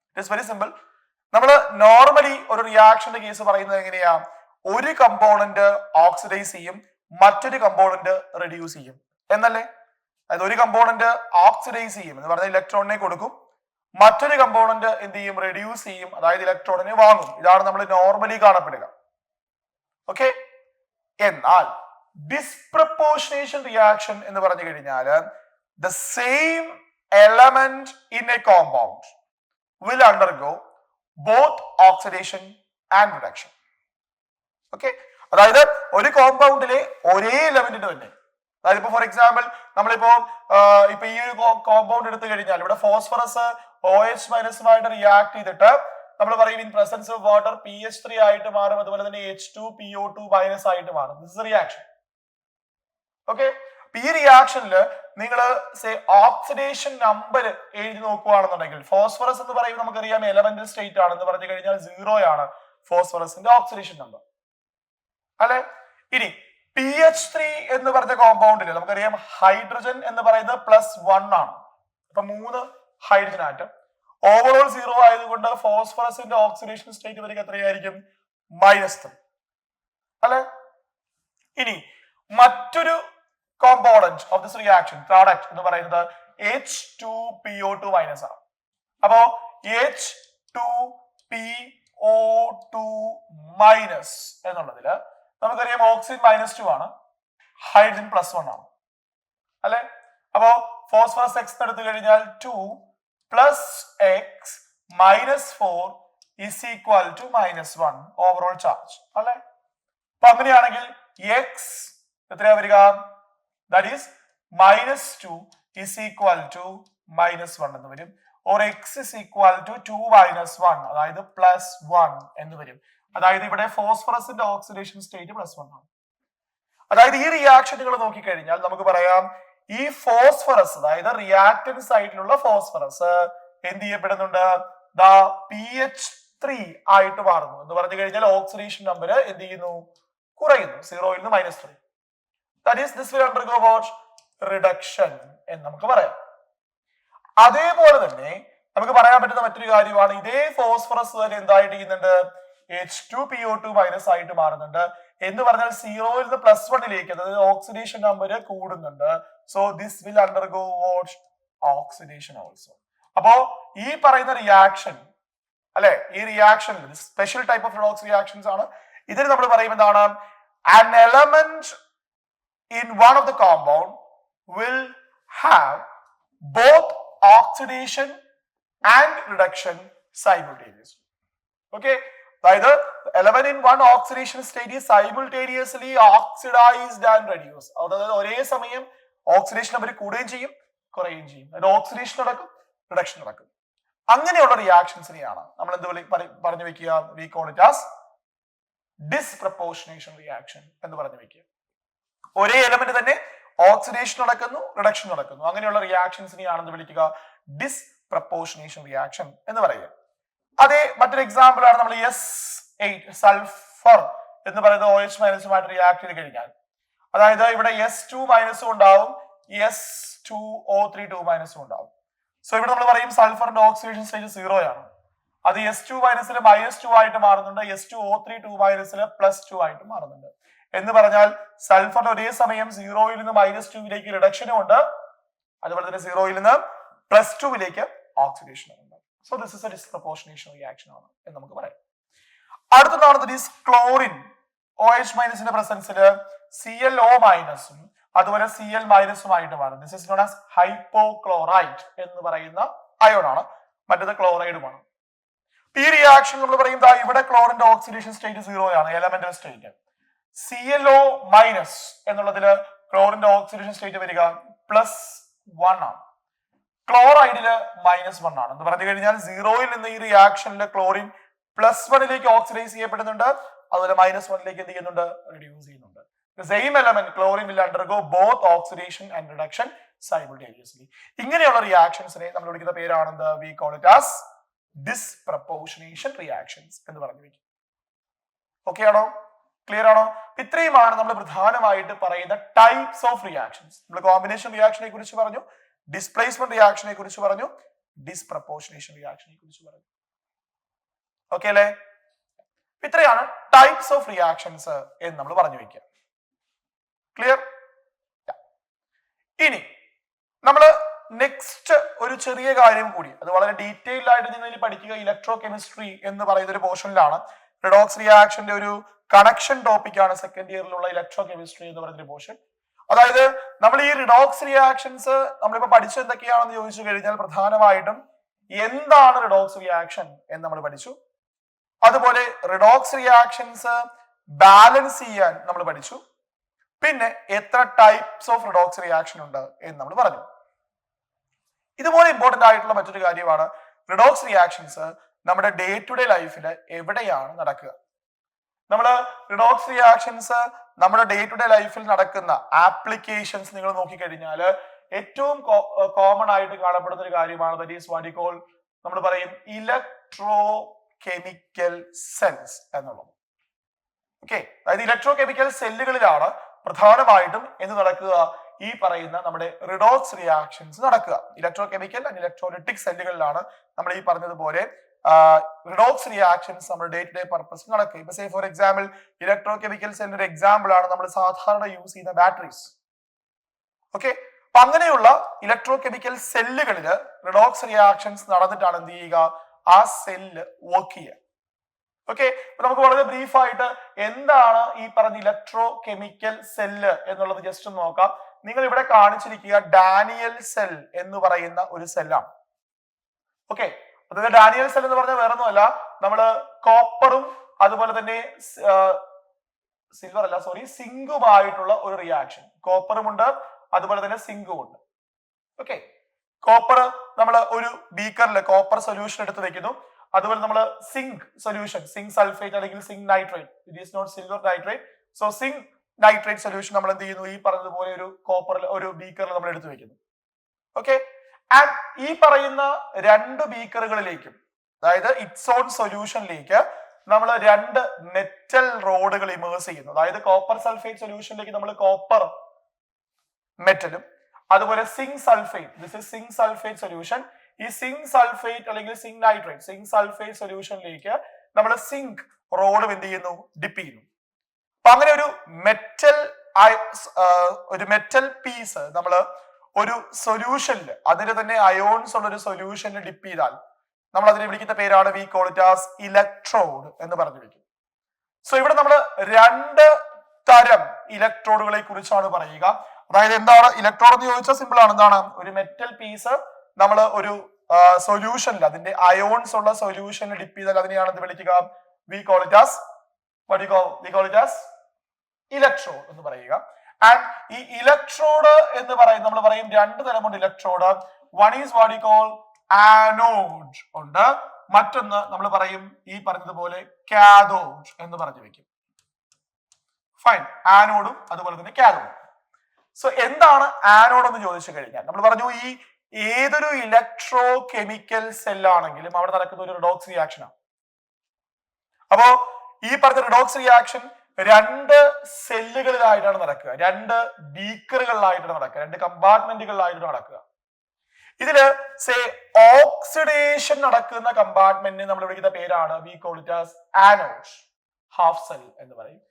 ഇറ്റ് ഇസ് വെരി സിമ്പിൾ. നമ്മൾ നോർമലി ഒരു റിയാക്ഷന്റെ കേസ് പറയുന്നത് എങ്ങനെയാ, ഒരു കമ്പോണന്റ് ഓക്സിഡൈസ് ചെയ്യും, മറ്റൊരു കമ്പോണന്റ് റെഡ്യൂസ് ചെയ്യും എന്നല്ലേ. അതായത് ഒരു കമ്പോണന്റ് ഓക്സിഡൈസ് ചെയ്യും എന്ന് പറഞ്ഞാൽ ഇലക്ട്രോണിനെ കൊടുക്കും, മറ്റൊരു കമ്പോണന്റ് എന്ത് ചെയ്യും, റെഡ്യൂസ് ചെയ്യും, അതായത് ഇലക്ട്രോണിനെ വാങ്ങും. ഇതാണ് നമ്മൾ നോർമലി കാണപ്പെടുക. ഓക്കെ. എന്നാൽ ഡിസ്പ്രപ്പോർഷനേഷൻ റിയാക്ഷൻ എന്ന് പറഞ്ഞു കഴിഞ്ഞാൽ the same element in a compound will undergo both oxidation and reduction. Okay, അതായത് ഒരു കോമ്പൗണ്ടിലെ ഒരേ എലമെന്റിന് തന്നെ, അതായത് ഇപ്പൊ ഫോർ എക്സാമ്പിൾ നമ്മളിപ്പോ ഈ ഒരു കോമ്പൗണ്ട് എടുത്തു കഴിഞ്ഞാൽ ഇവിടെ ഫോസ്ഫറസ് OH- റിയാക്ട് ചെയ്തിട്ട് നമ്മൾ പറയും in presence of water PH3 ആയിട്ട് മാറും, അതുപോലെ തന്നെ H2PO2- ആയിട്ട് മാറും. This is reaction. ഓക്കെ. ഈ റിയാക്ഷനിൽ നിങ്ങൾ ഓക്സിഡേഷൻ നമ്പർ എഴുതി നോക്കുകയാണെന്നുണ്ടെങ്കിൽ ഫോസ്ഫറസ് എന്ന് പറയുമ്പോൾ നമുക്കറിയാം എലമെന്റൽ സ്റ്റേറ്റ് ആണെന്ന് പറഞ്ഞു കഴിഞ്ഞാൽ 0 ആണ് ഫോസ്ഫറസിന്റെ ഓക്സിഡേഷൻ നമ്പർ അല്ലെ. ഇനി PH3 എന്ന് പറഞ്ഞ കോമ്പൗണ്ടിൽ നമുക്കറിയാം ഹൈഡ്രജൻ എന്ന് പറയുന്നത് +1 ആണ്. അപ്പൊ 3 ഹൈഡ്രജൻ ആറ്റം, ഓവറോൾ 0 ആയതുകൊണ്ട് ഫോസ്ഫറസിന്റെ ഓക്സിഡേഷൻ സ്റ്റേറ്റ് വരെ എത്രയായിരിക്കും, -3 അല്ലെ. ഇനി മറ്റൊരു component of this reaction product എന്ന് പറയുന്നത് H2PO2- ആണ്. അപ്പോ H2PO2- എന്നുള്ളതില് നമുക്കറിയാം ഓക്സിജൻ -2 ആണ്, ഹൈഡ്രജൻ +1 ആണ് അല്ലെ. അപ്പോ ഫോസ്ഫറസ് X എടുത്തു കഴിഞ്ഞാൽ 2 + X -4 = -1 ഓവറോൾ ചാർജ് അല്ലെ. അപ്പൊ അങ്ങനെയാണെങ്കിൽ X എത്രയാ വരിക, that is -2 = -1 എന്ന് വരും, or X = 2 - 1 അതായത് +1 എന്ന് വരും. അതായത് ഇവിടെ ഫോസ്ഫറസിന്റെ ഓക്സിഡേഷൻ സ്റ്റേറ്റ് +1 ആണ്. അതായത് ഈ റിയാക്ഷനുകൾ നോക്കിക്കഴിഞ്ഞാൽ നമുക്ക് പറയാം ഈ ഫോസ്ഫറസ്, അതായത് റിയാക്ടന്റ് സൈഡിലുള്ള ഫോസ്ഫറസ് എന്ത് ചെയ്യപ്പെടുന്നുണ്ട്, ദാ pH3 ആയിട്ട് മാറുന്നു എന്ന് പറഞ്ഞു കഴിഞ്ഞാൽ ഓക്സിഡേഷൻ നമ്പർ എന്ത് ചെയ്യുന്നു? കുറയുന്നു. 0 - -3. That is this will undergo what? Reduction എന്ന് നമുക്ക് പറയാം. അതേപോലെ തന്നെ നമുക്ക് പറയാൻ പറ്റുന്ന മറ്റൊരു കാര്യമാണ്, ഇതേ ഫോസ്ഫറസ് തന്നെ എന്തായിട്ട് ചെയ്യുന്നുണ്ട്? H2PO2 മൈനസ് ആയിട്ട് മാറുന്നുണ്ട് എന്ന് പറഞ്ഞാൽ 0 നിന്ന് +1 അതായത് ഓക്സിഡേഷൻ നമ്പർ കൂടുന്നുണ്ട്. So this will undergo what? Oxidation also. അപ്പോ ഈ പറയുന്ന റിയാക്ഷൻ അല്ലെ, ഈ reaction special type of redox reactions ആണ്. ഇതിന് നമ്മൾ പറയും എന്താണ്? an element in one of the compound will have both oxidation and reduction simultaneously. Okay, അതായത് element in one oxidation state is simultaneously oxidized and reduced. അതായത് ഒരേ സമയം oxidation number കൂടുകയും ചെയ്യും കുറയുകയും ചെയ്യും. അതായത് ഓക്സിഡേഷൻ നടക്കും, റിഡക്ഷൻ നടക്കും. അങ്ങനെയുള്ള റിയാക്ഷൻസിനെയാണ് നമ്മൾ എന്ത് പറഞ്ഞു വെക്കുക? we call it as disproportionation reaction എന്ന് പറഞ്ഞു വെക്കുക. ഒരേ എലമെന്റ് തന്നെ ഓക്സിഡേഷൻ നടക്കുന്നു, റിഡക്ഷൻ നടക്കുന്നു. അങ്ങനെയുള്ള റിയാക്ഷൻസിനെയാണ് എന്ത് വിളിക്കുക? ഡിസ്പ്രപ്പോർഷനേഷൻ റിയാക്ഷൻ എന്ന് പറയുക. അതേ മറ്റൊരു എക്സാമ്പിൾ ആണ് നമ്മൾ S8 സൾഫർ എന്ന് പറയുന്നത് OH- റിയാക്ട് ചെയ്ത് കഴിഞ്ഞാൽ, അതായത് ഇവിടെ S2- ഉണ്ടാവും, S2O3 ഉണ്ടാവും. സോ ഇവിടെ നമ്മൾ പറയും സൾഫറിന്റെ ഓക്സിഡേഷൻ സ്റ്റേജ് 0 ആണ്. അത് S2- -2 ആയിട്ട് മാറുന്നുണ്ട്, S2O3 +2 ആയിട്ട് മാറുന്നുണ്ട്. എന്ന് പറഞ്ഞാൽ സൾഫറിന് ഒരേ സമയം 0 നിന്ന് -2 റിഡക്ഷനും ഉണ്ട്, അതുപോലെ തന്നെ 0 നിന്ന് +2 ഓക്സിഡേഷനും ഉണ്ട്. So this is A disproportionation reaction ആണ് എന്ന് നമുക്ക് പറയാം. അടുത്തതാണ് ക്ലോറിൻ OH- പ്രസൻസിൽ ClO- അതുപോലെ Cl- ആയിട്ട് മാറും. This is non as hypochlorite എന്ന് പറയുന്ന അയോൺ ആണ്. മറ്റേത് ക്ലോറൈഡുമാണ്. ഈ റിയാക്ഷൻ നമ്മൾ പറയും ഇവിടെ ക്ലോറിന്റെ ഓക്സിഡേഷൻ സ്റ്റേറ്റ് 0 ആണ്, എലമെന്റൽ സ്റ്റേറ്റ്. ClO- എന്നുള്ളതില് ക്ലോറിന്റെ ഓക്സിഡേഷൻ സ്റ്റേറ്റ് വരിക +1 ആണ്. ക്ലോറൈഡില് -1 ആണ്. എന്ന് പറഞ്ഞു കഴിഞ്ഞാൽ 0 നിന്ന് ഈ റിയാക്ഷനിൽ ക്ലോറിൻ +1 ഓക്സിഡൈസ് ചെയ്യപ്പെടുന്നുണ്ട്, അതുപോലെ -1 എന്ത് ചെയ്യുന്നുണ്ട്? റിഡ്യൂസ് ചെയ്യുന്നുണ്ട്. The same element chlorine will undergo both oxidation and reduction simultaneously. ഇങ്ങനെയുള്ള റിയാക്ഷൻസിനെ നമ്മൾ വിളിക്കുന്ന പേരാണ് എന്ത്? we call it as disproportionation reactions എന്ന് പറഞ്ഞു വെക്കും. ഓക്കെ ആണോ? ക്ലിയർ ആണോ? ഇത്രയുമാണ് നമ്മൾ പ്രധാനമായിട്ട് പറയുന്ന ടൈപ്സ് ഓഫ് റിയാക്ഷൻസ്. നമ്മൾ കോമ്പിനേഷൻ റിയാക്ഷനെ കുറിച്ച് പറഞ്ഞു, ഡിസ്പ്ലേസ്മെന്റ് റിയാക്ഷനെ കുറിച്ച് പറഞ്ഞു, ഡിസ്പ്രപ്പോർഷനേഷൻ റിയാക്ഷനെ കുറിച്ച് പറഞ്ഞു. ഓക്കെ അല്ലേ? ഇത്രയാണ് ടൈപ്സ് ഓഫ് റിയാക്ഷൻസ് എന്ന് നമ്മൾ പറഞ്ഞു വെക്കുക. ക്ലിയർ? ഇനി നമ്മൾ നെക്സ്റ്റ് ഒരു ചെറിയ കാര്യം കൂടി, അത് വളരെ ഡീറ്റെയിൽഡ് ആയിട്ട് നിങ്ങൾ പഠിക്കുക. ഇലക്ട്രോ കെമിസ്ട്രി എന്ന് പറയുന്ന ഒരു പോർഷനിലാണ് റിഡോക്സ് റിയാക്ഷന്റെ ഒരു കണക്ഷൻ ടോപ്പിക് ആണ് സെക്കൻഡ് ഇയറിലുള്ള ഇലക്ട്രോ കെമിസ്ട്രി എന്ന് പറയുന്ന ഒരു പോർഷൻ. അതായത് നമ്മൾ ഈ റിഡോക്സ് റിയാക്ഷൻസ് നമ്മളിപ്പോ പഠിച്ചത് എന്തൊക്കെയാണെന്ന് ചോദിച്ചു കഴിഞ്ഞാൽ പ്രധാനമായിട്ടും എന്താണ് റിഡോക്സ് റിയാക്ഷൻ എന്ന് നമ്മൾ പഠിച്ചു. അതുപോലെ റിഡോക്സ് റിയാക്ഷൻസ് ബാലൻസ് ചെയ്യാൻ നമ്മൾ പഠിച്ചു. പിന്നെ എത്ര ടൈപ്സ് ഓഫ് റിഡോക്സ് റിയാക്ഷൻ ഉണ്ട് എന്ന് നമ്മൾ പറഞ്ഞു. ഇതുപോലെ ഇമ്പോർട്ടന്റ് ആയിട്ടുള്ള മറ്റൊരു കാര്യമാണ് റിഡോക്സ് റിയാക്ഷൻസ് നമ്മുടെ ഡേ ടു ഡേ ലൈഫിൽ എവിടെയാണ് നടക്കുക. നമ്മൾ റിഡോക്സ് റിയാക്ഷൻസ് നമ്മുടെ ഡേ ടു ഡേ ലൈഫിൽ നടക്കുന്ന ആപ്ലിക്കേഷൻസ് നിങ്ങൾ നോക്കിക്കഴിഞ്ഞാൽ ഏറ്റവും കോമൺ ആയിട്ട് കാണപ്പെടുന്ന ഒരു കാര്യമാണ് that is what you call, നമ്മൾ പറയും ഇലക്ട്രോ കെമിക്കൽ സെൽസ് എന്നുള്ളത്. ഓക്കെ, അതായത് ഇലക്ട്രോ കെമിക്കൽ സെല്ലുകളിലാണ് പ്രധാനമായിട്ടും എന്ത് നടക്കുക? ഈ പറയുന്ന നമ്മുടെ റിഡോക്സ് റിയാക്ഷൻസ് നടക്കുക. ഇലക്ട്രോ കെമിക്കൽ ആൻഡ് ഇലക്ട്രോലൈറ്റിക് സെല്ലുകളിലാണ് നമ്മൾ ഈ പറഞ്ഞതുപോലെ റിഡോക്സ് റിയാക്ഷൻസ് നമ്മുടെ ഡേ ടു ഡേ പർപ്പസ് നടക്കുക. ഇപ്പൊ say for example electro chemical സെല്ലിന്റെ ഒരു എക്സാമ്പിൾ ആണ് നമ്മൾ സാധാരണ യൂസ് ചെയ്യുന്ന ബാറ്ററീസ്. ഓക്കെ, അപ്പൊ അങ്ങനെയുള്ള ഇലക്ട്രോ കെമിക്കൽ സെല്ലുകളിൽ റിഡോക്സ് റിയാക്ഷൻസ് നടന്നിട്ടാണ് എന്ത് ചെയ്യുക? ആ സെല്ല് വർക്ക് ചെയ്യുക. ഓക്കെ, അപ്പൊ നമുക്ക് വളരെ ബ്രീഫ് ആയിട്ട് എന്താണ് ഈ പറഞ്ഞ ഇലക്ട്രോ കെമിക്കൽ സെല്ല് എന്നുള്ളത് ജസ്റ്റ് ഒന്ന് നോക്കാം. നിങ്ങൾ ഇവിടെ കാണിച്ചിരിക്കുക ഡാനിയൽ സെൽ എന്ന് പറയുന്ന ഒരു സെല്ലാണ്. ഓക്കെ, അതായത് ഡാനിയൽ സെൽ എന്ന് പറഞ്ഞാൽ വേറെ ഒന്നുമല്ല, നമ്മള് കോപ്പറും അതുപോലെ തന്നെ സിൽവർ അല്ല സോറി സിങ്കുമായിട്ടുള്ള ഒരു റിയാക്ഷൻ. കോപ്പറും ഉണ്ട്, അതുപോലെ തന്നെ സിങ്കും ഉണ്ട്. ഓക്കെ, കോപ്പർ നമ്മൾ ഒരു ബീക്കറിൽ കോപ്പർ സൊല്യൂഷൻ എടുത്ത് വെക്കുന്നു. അതുപോലെ നമ്മൾ സിങ്ക് സൊല്യൂഷൻ, സിങ്ക് സൾഫേറ്റ് അല്ലെങ്കിൽ zinc nitrate, it is not silver nitrate. So zinc nitrate solution നമ്മൾ എന്ത് ചെയ്യുന്നു? ഈ പറഞ്ഞതുപോലെ ഒരു കോപ്പറിൽ ഒരു ബീക്കറിൽ നമ്മൾ എടുത്തു വെക്കുന്നു. ഓക്കെ, ആൻഡ് ഈ പറയുന്ന രണ്ട് ബീക്കറുകളിലേക്കും അതായത് ഇറ്റ്സ് ഓൺ സൊല്യൂഷനിലേക്ക് നമ്മൾ രണ്ട് മെറ്റൽ റോഡുകൾ ഇമേഴ്സ് ചെയ്യുന്നു. അതായത് കോപ്പർ സൾഫേറ്റ് സൊല്യൂഷനിലേക്ക് നമ്മൾ കോപ്പർ മെറ്റലും അതുപോലെ zinc sulphate, this is zinc sulphate solution, ഈ സിങ്ക് സൾഫേറ്റ് അല്ലെങ്കിൽ സിങ്ക് നൈട്രേറ്റ് സിങ്ക് സൾഫേറ്റ് സൊല്യൂഷനിലേക്ക് നമ്മൾ സിങ്ക് റോഡും എന്ത് ചെയ്യുന്നു, ഡിപ്പ് ചെയ്യുന്നു. അപ്പൊ അങ്ങനെ ഒരു മെറ്റൽ പീസ് നമ്മൾ ഒരു സൊല്യൂഷനിൽ അതിന് തന്നെ അയോൺസ് ഉള്ള ഒരു സൊല്യൂഷനിൽ ഡിപ്പ് ചെയ്താൽ നമ്മൾ അതിനെ വിളിക്കുന്ന പേരാണ് we call it as electrode എന്ന് പറഞ്ഞു വെക്കും. സോ ഇവിടെ നമ്മൾ രണ്ട് തരം ഇലക്ട്രോഡുകളെ കുറിച്ചാണ് പറയുക. അതായത് എന്താണ് ഇലക്ട്രോഡ് എന്ന് ചോദിച്ചാൽ സിമ്പിൾ ആണ്. എന്താണ്, ഒരു മെറ്റൽ പീസ് നമ്മൾ ഒരു സൊല്യൂഷനിൽ അതിന്റെ അയോൺസ് ഉള്ള സൊല്യൂഷനിൽ ഡിപ്പ് ചെയ്താൽ അതിനെയാണ് എന്ത് വിളിക്കുക, we call it as electrode എന്ന് പറയുക. ആൻഡ് ഈ ഇലക്ട്രോഡ് എന്ന് പറയും, നമ്മൾ പറയും രണ്ട് തരമുണ്ട് electrode. One is what you call anode ഉണ്ട്, മറ്റൊന്ന് നമ്മൾ പറയും ഈ പറഞ്ഞതുപോലെ കാഥോഡ് എന്ന് പറഞ്ഞു വെക്കും. ഫൈൻ, ആനോഡും അതുപോലെ തന്നെ കാഥോഡും. സോ എന്താണ് ആനോഡ് എന്ന് ചോദിച്ചു കഴിഞ്ഞാൽ നമ്മൾ പറഞ്ഞു ഈ ഏതൊരു ഇലക്ട്രോ കെമിക്കൽ സെല്ലാണെങ്കിലും അവിടെ നടക്കുന്ന ഒരു റിഡോക്സ് റിയാക്ഷൻ ആണ്. അപ്പോ ഈ പറഞ്ഞ റിഡോക്സ് റിയാക്ഷൻ രണ്ട് സെല്ലുകളിലായിട്ടാണ് നടക്കുക, രണ്ട് ബീക്കറുകളിലായിട്ടാണ് നടക്കുക, രണ്ട് കമ്പാർട്ട്മെന്റുകളിലായിട്ടാണ് നടക്കുക. ഇതില് ഓക്സിഡേഷൻ നടക്കുന്ന കമ്പാർട്ട്മെന്റിനെ നമ്മൾ വിളിക്കുന്ന പേരാണ് we call it as anode half cell എന്ന് പറയും.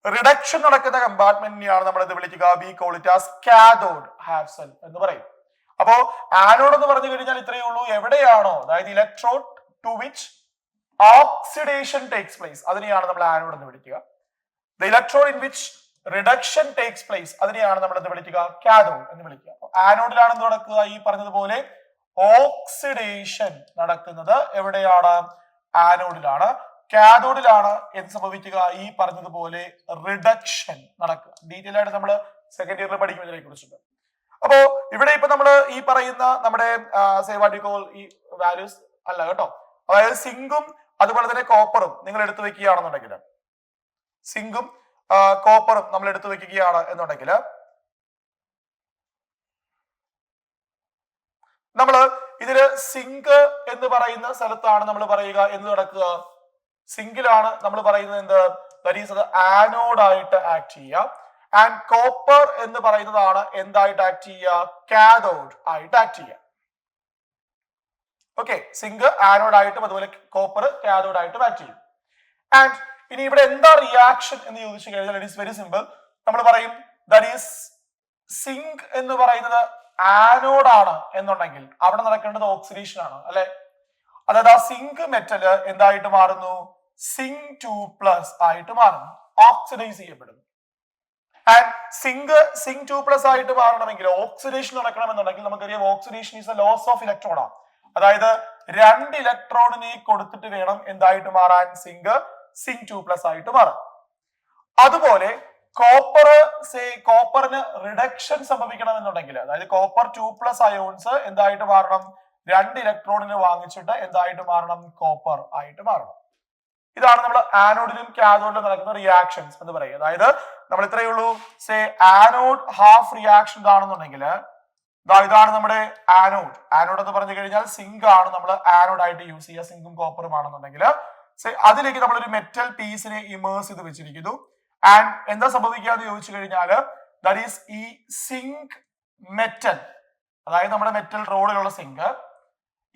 റിഡക്ഷൻ നടക്കുന്ന കമ്പാർട്ട്മെന്റിനെയാണ് നമ്മൾ എന്ത് വിളിക്കുക, we call it as cathode half cell എന്ന് പറയും. അപ്പോ ആനോഡ് എന്ന് പറഞ്ഞു കഴിഞ്ഞാൽ ഇത്രയേ ഉള്ളൂ, എവിടെയാണോ അതായത് electrode to which oxidation takes place അതിനെയാണ് നമ്മൾ ആനോഡ് എന്ന് വിളിക്കുക. The electrode in which reduction takes place അതിനെയാണ് നമ്മൾ എന്ത് വിളിക്കുക, കാഥോഡ് എന്ന് വിളിക്കുക. ആനോഡിലാണ് എന്ത് നടക്കുക, ഈ പറഞ്ഞതുപോലെ ഓക്സിഡേഷൻ നടക്കുന്നത് എവിടെയാണ്, ആനോഡിലാണ്. കാഥോഡിലാണ് എന്ത് സംഭവിക്കുക, ഈ പറഞ്ഞതുപോലെ റിഡക്ഷൻ നടക്കുക. ഡീറ്റെയിൽ ആയിട്ട് നമ്മൾ സെക്കൻഡ് ഇയറിൽ പഠിക്കുന്നതിനെ കുറിച്ചുണ്ട്. അപ്പോ ഇവിടെ ഇപ്പൊ നമ്മൾ ഈ പറയുന്ന നമ്മുടെ ഈ വാല്യൂസ് അല്ല കേട്ടോ, അതായത് സിങ്കും അതുപോലെ തന്നെ കോപ്പറും നിങ്ങൾ എടുത്തു വെക്കുകയാണെന്നുണ്ടെങ്കിൽ, സിങ്കും കോപ്പറും നമ്മൾ എടുത്തു വെക്കുകയാണ് എന്നുണ്ടെങ്കിൽ നമ്മൾ ഇതില് സിങ്ക് എന്ന് പറയുന്ന സ്ഥലത്താണ് നമ്മൾ പറയുക എന്ത് നടക്കുക, സിങ്കിലാണ് നമ്മൾ പറയുന്നത് എന്ത്, ദാറ്റ് ഈസ് അത് ആനോഡായിട്ട് ആക്ട് ചെയ്യുക. ആൻഡ് കോപ്പർ എന്ന് പറയുന്നതാണ് എന്തായിട്ട് ആക്ട് ചെയ്യുക, കാഥോഡ് ആയിട്ട് ആക്ട് ചെയ്യുക. ഓക്കെ, സിങ്ക് ആനോഡായിട്ടും അതുപോലെ കോപ്പർ കാഥോഡ് ആയിട്ടും ആക്ട് ചെയ്യും. ആൻഡ് ഇനി ഇവിടെ എന്താ റിയാക്ഷൻ എന്ന് ചോദിച്ചു കഴിഞ്ഞാൽ ഇറ്റ് ഈസ് വെരി സിമ്പിൾ. നമ്മൾ പറയും ദാറ്റ് ഈസ് സിങ്ക് എന്ന് പറയുന്നത് ആനോഡ് ആണ് എന്നുണ്ടെങ്കിൽ അവിടെ നടക്കേണ്ടത് ഓക്സിഡേഷൻ ആണ് അല്ലെ. അതായത് ആ സിങ്ക് മെറ്റൽ എന്തായിട്ട് മാറുന്നു, സിങ്ക് 2+ ആയിട്ട് മാറുന്നു, ഓക്സിഡൈസ് ചെയ്യപ്പെടുന്നു. ആൻഡ് സിങ്ക് 2+ ആയിട്ട് മാറണമെങ്കിൽ ഓക്സിഡേഷൻ നടക്കണമെന്നുണ്ടെങ്കിൽ നമുക്കറിയാം oxidation is a loss of electron ആണ്. അതായത് രണ്ട് ഇലക്ട്രോണിനെ കൊടുത്തിട്ട് വേണം എന്തായിട്ട് മാറാൻ, സിങ്ക് 2+ ആയിട്ട് മാറാം. അതുപോലെ കോപ്പറിന് റിഡക്ഷൻ സംഭവിക്കണമെന്നുണ്ടെങ്കിൽ അതായത് കോപ്പർ 2+ അയോൺസ് എന്തായിട്ട് മാറണം, രണ്ട് ഇലക്ട്രോണിനെ വാങ്ങിച്ചിട്ട് എന്തായിട്ട് മാറണം, കോപ്പർ ആയിട്ട് മാറണം. ഇതാണ് നമ്മൾ ആനോഡിലും കാഥോഡിലും നടക്കുന്ന റിയാക്ഷൻസ് എന്ന് പറയുക. അതായത് നമ്മൾ ഇത്രയേ ഉള്ളൂ, ആനോഡ് ഹാഫ് റിയാക്ഷൻ കാണുന്നുണ്ടെങ്കിൽ ഇതാണ് നമ്മുടെ ആനോഡ്. ആനോഡ് എന്ന് പറഞ്ഞു കഴിഞ്ഞാൽ സിങ്ക് ആണ് നമ്മൾ ആനോഡ് ആയിട്ട് യൂസ് ചെയ്യുക, സിങ്കും കോപ്പറും ആണെന്നുണ്ടെങ്കിൽ അതിലേക്ക് നമ്മളൊരു മെറ്റൽ പീസിനെ ഇമേഴ്സ് ചെയ്ത് വെച്ചിരിക്കുന്നു. ആൻഡ് എന്താ സംഭവിക്കുക എന്ന് ചോദിച്ചു കഴിഞ്ഞാല് ദാറ്റ് ഈസ് ഈ സിങ്ക് മെറ്റൽ അതായത് നമ്മുടെ മെറ്റൽ റോഡിലുള്ള സിങ്ക്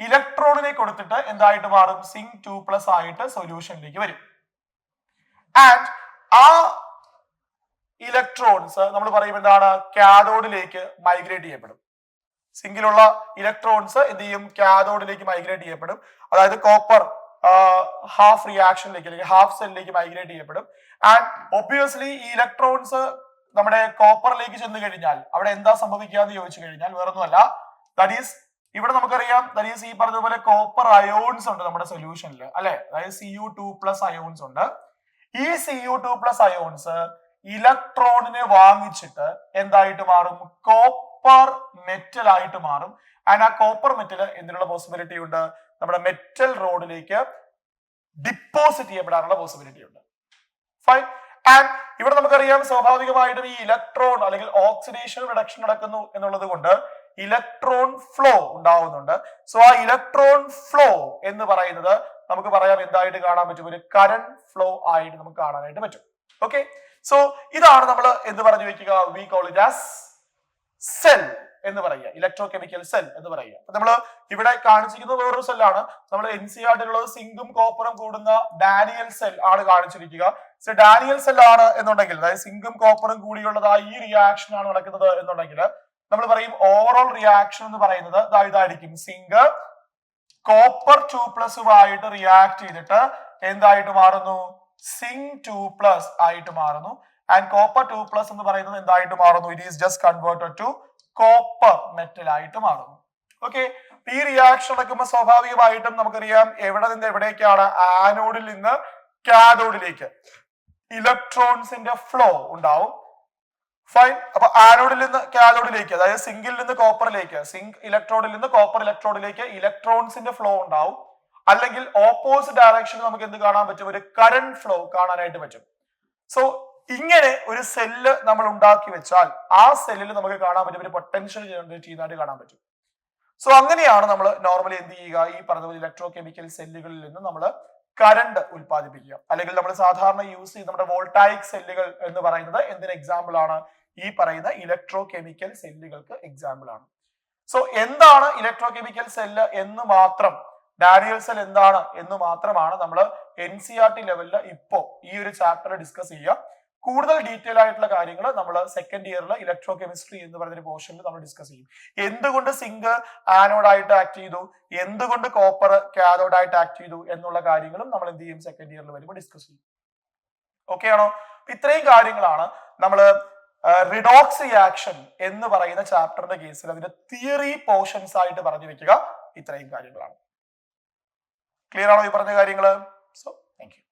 ഇലക്ട്രോണിനെ കൊടുത്തിട്ട് എന്തായിട്ട് മാറും, സിങ്ക് 2+ ആയിട്ട് സൊല്യൂഷനിലേക്ക് വരും. ആൻഡ് ആ ഇലക്ട്രോൺസ് നമ്മൾ പറയും എന്താണ്, കാഥോഡിലേക്ക് മൈഗ്രേറ്റ് ചെയ്യപ്പെടും. സിങ്കിലുള്ള ഇലക്ട്രോൺസ് എന്ത് ചെയ്യും, കാഥോഡിലേക്ക് മൈഗ്രേറ്റ് ചെയ്യപ്പെടും. അതായത് കോപ്പർ ഹാഫ് റിയാക്ഷനിലേക്ക് അല്ലെങ്കിൽ ഹാഫ് സെല്ലിലേക്ക് മൈഗ്രേറ്റ് ചെയ്യപ്പെടും. ആൻഡ് ഒബ്വിയസ്ലി ഈ ഇലക്ട്രോൺസ് നമ്മുടെ കോപ്പറിലേക്ക് ചെന്ന് കഴിഞ്ഞാൽ അവിടെ എന്താ സംഭവിക്കുക എന്ന് ചോദിച്ചു കഴിഞ്ഞാൽ വേറൊന്നുമല്ല, ദാറ്റ് ഈസ് ഇവിടെ നമുക്കറിയാം ദാറ്റ് ഈസ് ഈ പറഞ്ഞതുപോലെ കോപ്പർ അയോൺസ് ഉണ്ട് നമ്മുടെ സൊല്യൂഷനിൽ അല്ലെ. അതായത് Cu2+ അയോൺസ് ഉണ്ട്. ഈ Cu2+ അയോൺസ് ഇലക്ട്രോണിനെ വാങ്ങിച്ചിട്ട് എന്തായിട്ട് മാറും, കോപ്പർ മെറ്റൽ ആയിട്ട് മാറും. ആൻഡ് ആ കോപ്പർ മെറ്റൽ എന്തിനുള്ള പോസിബിലിറ്റി ഉണ്ട്, നമ്മുടെ മെറ്റൽ റോഡിലേക്ക് ഡിപ്പോസിറ്റ് ചെയ്യപ്പെടാനുള്ള പോസിബിലിറ്റി ഉണ്ട്. ഫൈൻ. ആൻഡ് ഇവിടെ നമുക്കറിയാം സ്വാഭാവികമായിട്ടും ഈ ഇലക്ട്രോൺ അല്ലെങ്കിൽ ഓക്സിഡേഷൻ റിഡക്ഷൻ നടക്കുന്നു എന്നുള്ളത് കൊണ്ട് ഇലക്ട്രോൺ ഫ്ലോ ഉണ്ടാവുന്നുണ്ട്. സോ ആ ഇലക്ട്രോൺ ഫ്ലോ എന്ന് പറയുന്നത് നമുക്ക് പറയാം എന്തായിട്ട് കാണാൻ പറ്റും, ഒരു കറന്റ് ഫ്ലോ ആയിട്ട് നമുക്ക് കാണാനായിട്ട് പറ്റും. ഓക്കെ, സോ ഇതാണ് നമ്മൾ എന്ത് പറഞ്ഞു വെക്കുക, we call it as cell എന്ന് പറയുക, ഇലക്ട്രോ കെമിക്കൽ സെൽ എന്ന് പറയുക. അപ്പൊ നമ്മൾ ഇവിടെ കാണിച്ചിരിക്കുന്നത് വേറൊരു സെല്ലാണ്. നമ്മൾ NCERT-ലുള്ളത് സിങ്കും കോപ്പറും കൂടുന്ന ഡാനിയൽ സെൽ ആണ് കാണിച്ചിരിക്കുക. സോ ഡാനിയൽ സെൽ ആണ് എന്നുണ്ടെങ്കിൽ, അതായത് സിങ്കും കോപ്പറും കൂടിയുള്ളതായ ഈ റിയാക്ഷൻ ആണ് നടക്കുന്നത് എന്നുണ്ടെങ്കിൽ നമ്മൾ പറയും ഓവറോൾ റിയാക്ഷൻ എന്ന് പറയുന്നത് ഇതായിരിക്കും. സിങ്ക് കോപ്പർ 2+ റിയാക്ട് ചെയ്തിട്ട് എന്തായിട്ട് മാറുന്നു, സിങ്ക് 2+ ആയിട്ട് മാറുന്നു. ആൻഡ് കോപ്പർ 2+ എന്ന് പറയുന്നത് എന്തായിട്ട് മാറുന്നു, it is just converted to copper metal ആയിട്ട് മാറുന്നു. ഓക്കെ, ഈ റിയാക്ഷൻ നടക്കുമ്പോൾ സ്വാഭാവികമായിട്ടും നമുക്കറിയാം എവിടെ നിന്ന് എവിടേക്കാണ്, ആനോഡിൽ നിന്ന് കാഥോഡിലേക്ക് ഇലക്ട്രോൺസിന്റെ ഫ്ലോ ഉണ്ടാവും. ഫൈൻ. അപ്പൊ ആനോഡിൽ നിന്ന് കാഥോഡിലേക്ക്, അതായത് സിങ്കിൽ നിന്ന് കോപ്പറിലേക്ക്, സിങ്ക് ഇലക്ട്രോഡിൽ നിന്ന് കോപ്പർ ഇലക്ട്രോഡിലേക്ക് ഇലക്ട്രോൺസിന്റെ ഫ്ലോ ഉണ്ടാവും. അല്ലെങ്കിൽ ഓപ്പോസിറ്റ് ഡയറക്ഷനിൽ നമുക്ക് എന്ത് കാണാൻ പറ്റും, ഒരു കറന്റ് ഫ്ലോ കാണാനായിട്ട് പറ്റും. സോ ഇങ്ങനെ ഒരു സെല്ല് നമ്മൾ ഉണ്ടാക്കി വെച്ചാൽ ആ സെല്ലിൽ നമുക്ക് കാണാൻ പറ്റും ഒരു പൊട്ടൻഷ്യൽ ജനറേറ്റ് ചെയ്യുന്നതായിട്ട് കാണാൻ പറ്റും. സോ അങ്ങനെയാണ് നമ്മൾ നോർമലി എന്ത് ചെയ്യുക, ഈ പറഞ്ഞ ഇലക്ട്രോ കെമിക്കൽ സെല്ലുകളിൽ നിന്ന് നമ്മൾ കറണ്ട് ഉൽപ്പാദിപ്പിക്കുക. അല്ലെങ്കിൽ നമ്മൾ സാധാരണ യൂസ് ചെയ്യുന്ന നമ്മുടെ വോൾട്ടായിക് സെല്ലുകൾ എന്ന് പറയുന്നത് എന്തിന് എക്സാമ്പിൾ ആണ്, ഈ പറയുന്ന ഇലക്ട്രോ കെമിക്കൽ സെല്ലുകൾക്ക് എക്സാമ്പിൾ ആണ്. സോ എന്താണ് ഇലക്ട്രോ കെമിക്കൽ സെല്ല് എന്ന് മാത്രം, ഡാനിയൽ സെൽ എന്താണ് എന്ന് മാത്രമാണ് നമ്മൾ NCERT ലെവലിൽ ഇപ്പോ ഈ ഒരു ചാപ്റ്ററിൽ ഡിസ്കസ് ചെയ്യുക. കൂടുതൽ ഡീറ്റെയിൽ ആയിട്ടുള്ള കാര്യങ്ങൾ നമ്മൾ സെക്കൻഡ് ഇയറിൽ ഇലക്ട്രോ കെമിസ്ട്രി എന്ന് പറയുന്ന പോർഷനിൽ നമ്മൾ ഡിസ്കസ് ചെയ്യും. എന്തുകൊണ്ട് സിങ്ക് ആനോഡായിട്ട് ആക്ട് ചെയ്തു, എന്തുകൊണ്ട് കോപ്പർ കാഥോഡായിട്ട് ആക്ട് ചെയ്തു എന്നുള്ള കാര്യങ്ങളും നമ്മൾ എന്ത് ചെയ്യും, സെക്കൻഡ് ഇയറിൽ വരുമ്പോൾ ഡിസ്കസ് ചെയ്യും. ഓക്കെ ആണോ? ഇത്രയും കാര്യങ്ങളാണ് നമ്മൾ റിഡോക്സ് റിയാക്ഷൻ എന്ന് പറയുന്ന ചാപ്റ്ററിന്റെ കേസിൽ അതിന്റെ തിയറി പോർഷൻസ് ആയിട്ട് പറഞ്ഞു വെക്കുക. ഇത്രയും കാര്യങ്ങളാണ്. ക്ലിയർ ആണോ ഈ പറഞ്ഞ കാര്യങ്ങൾ? So thank you.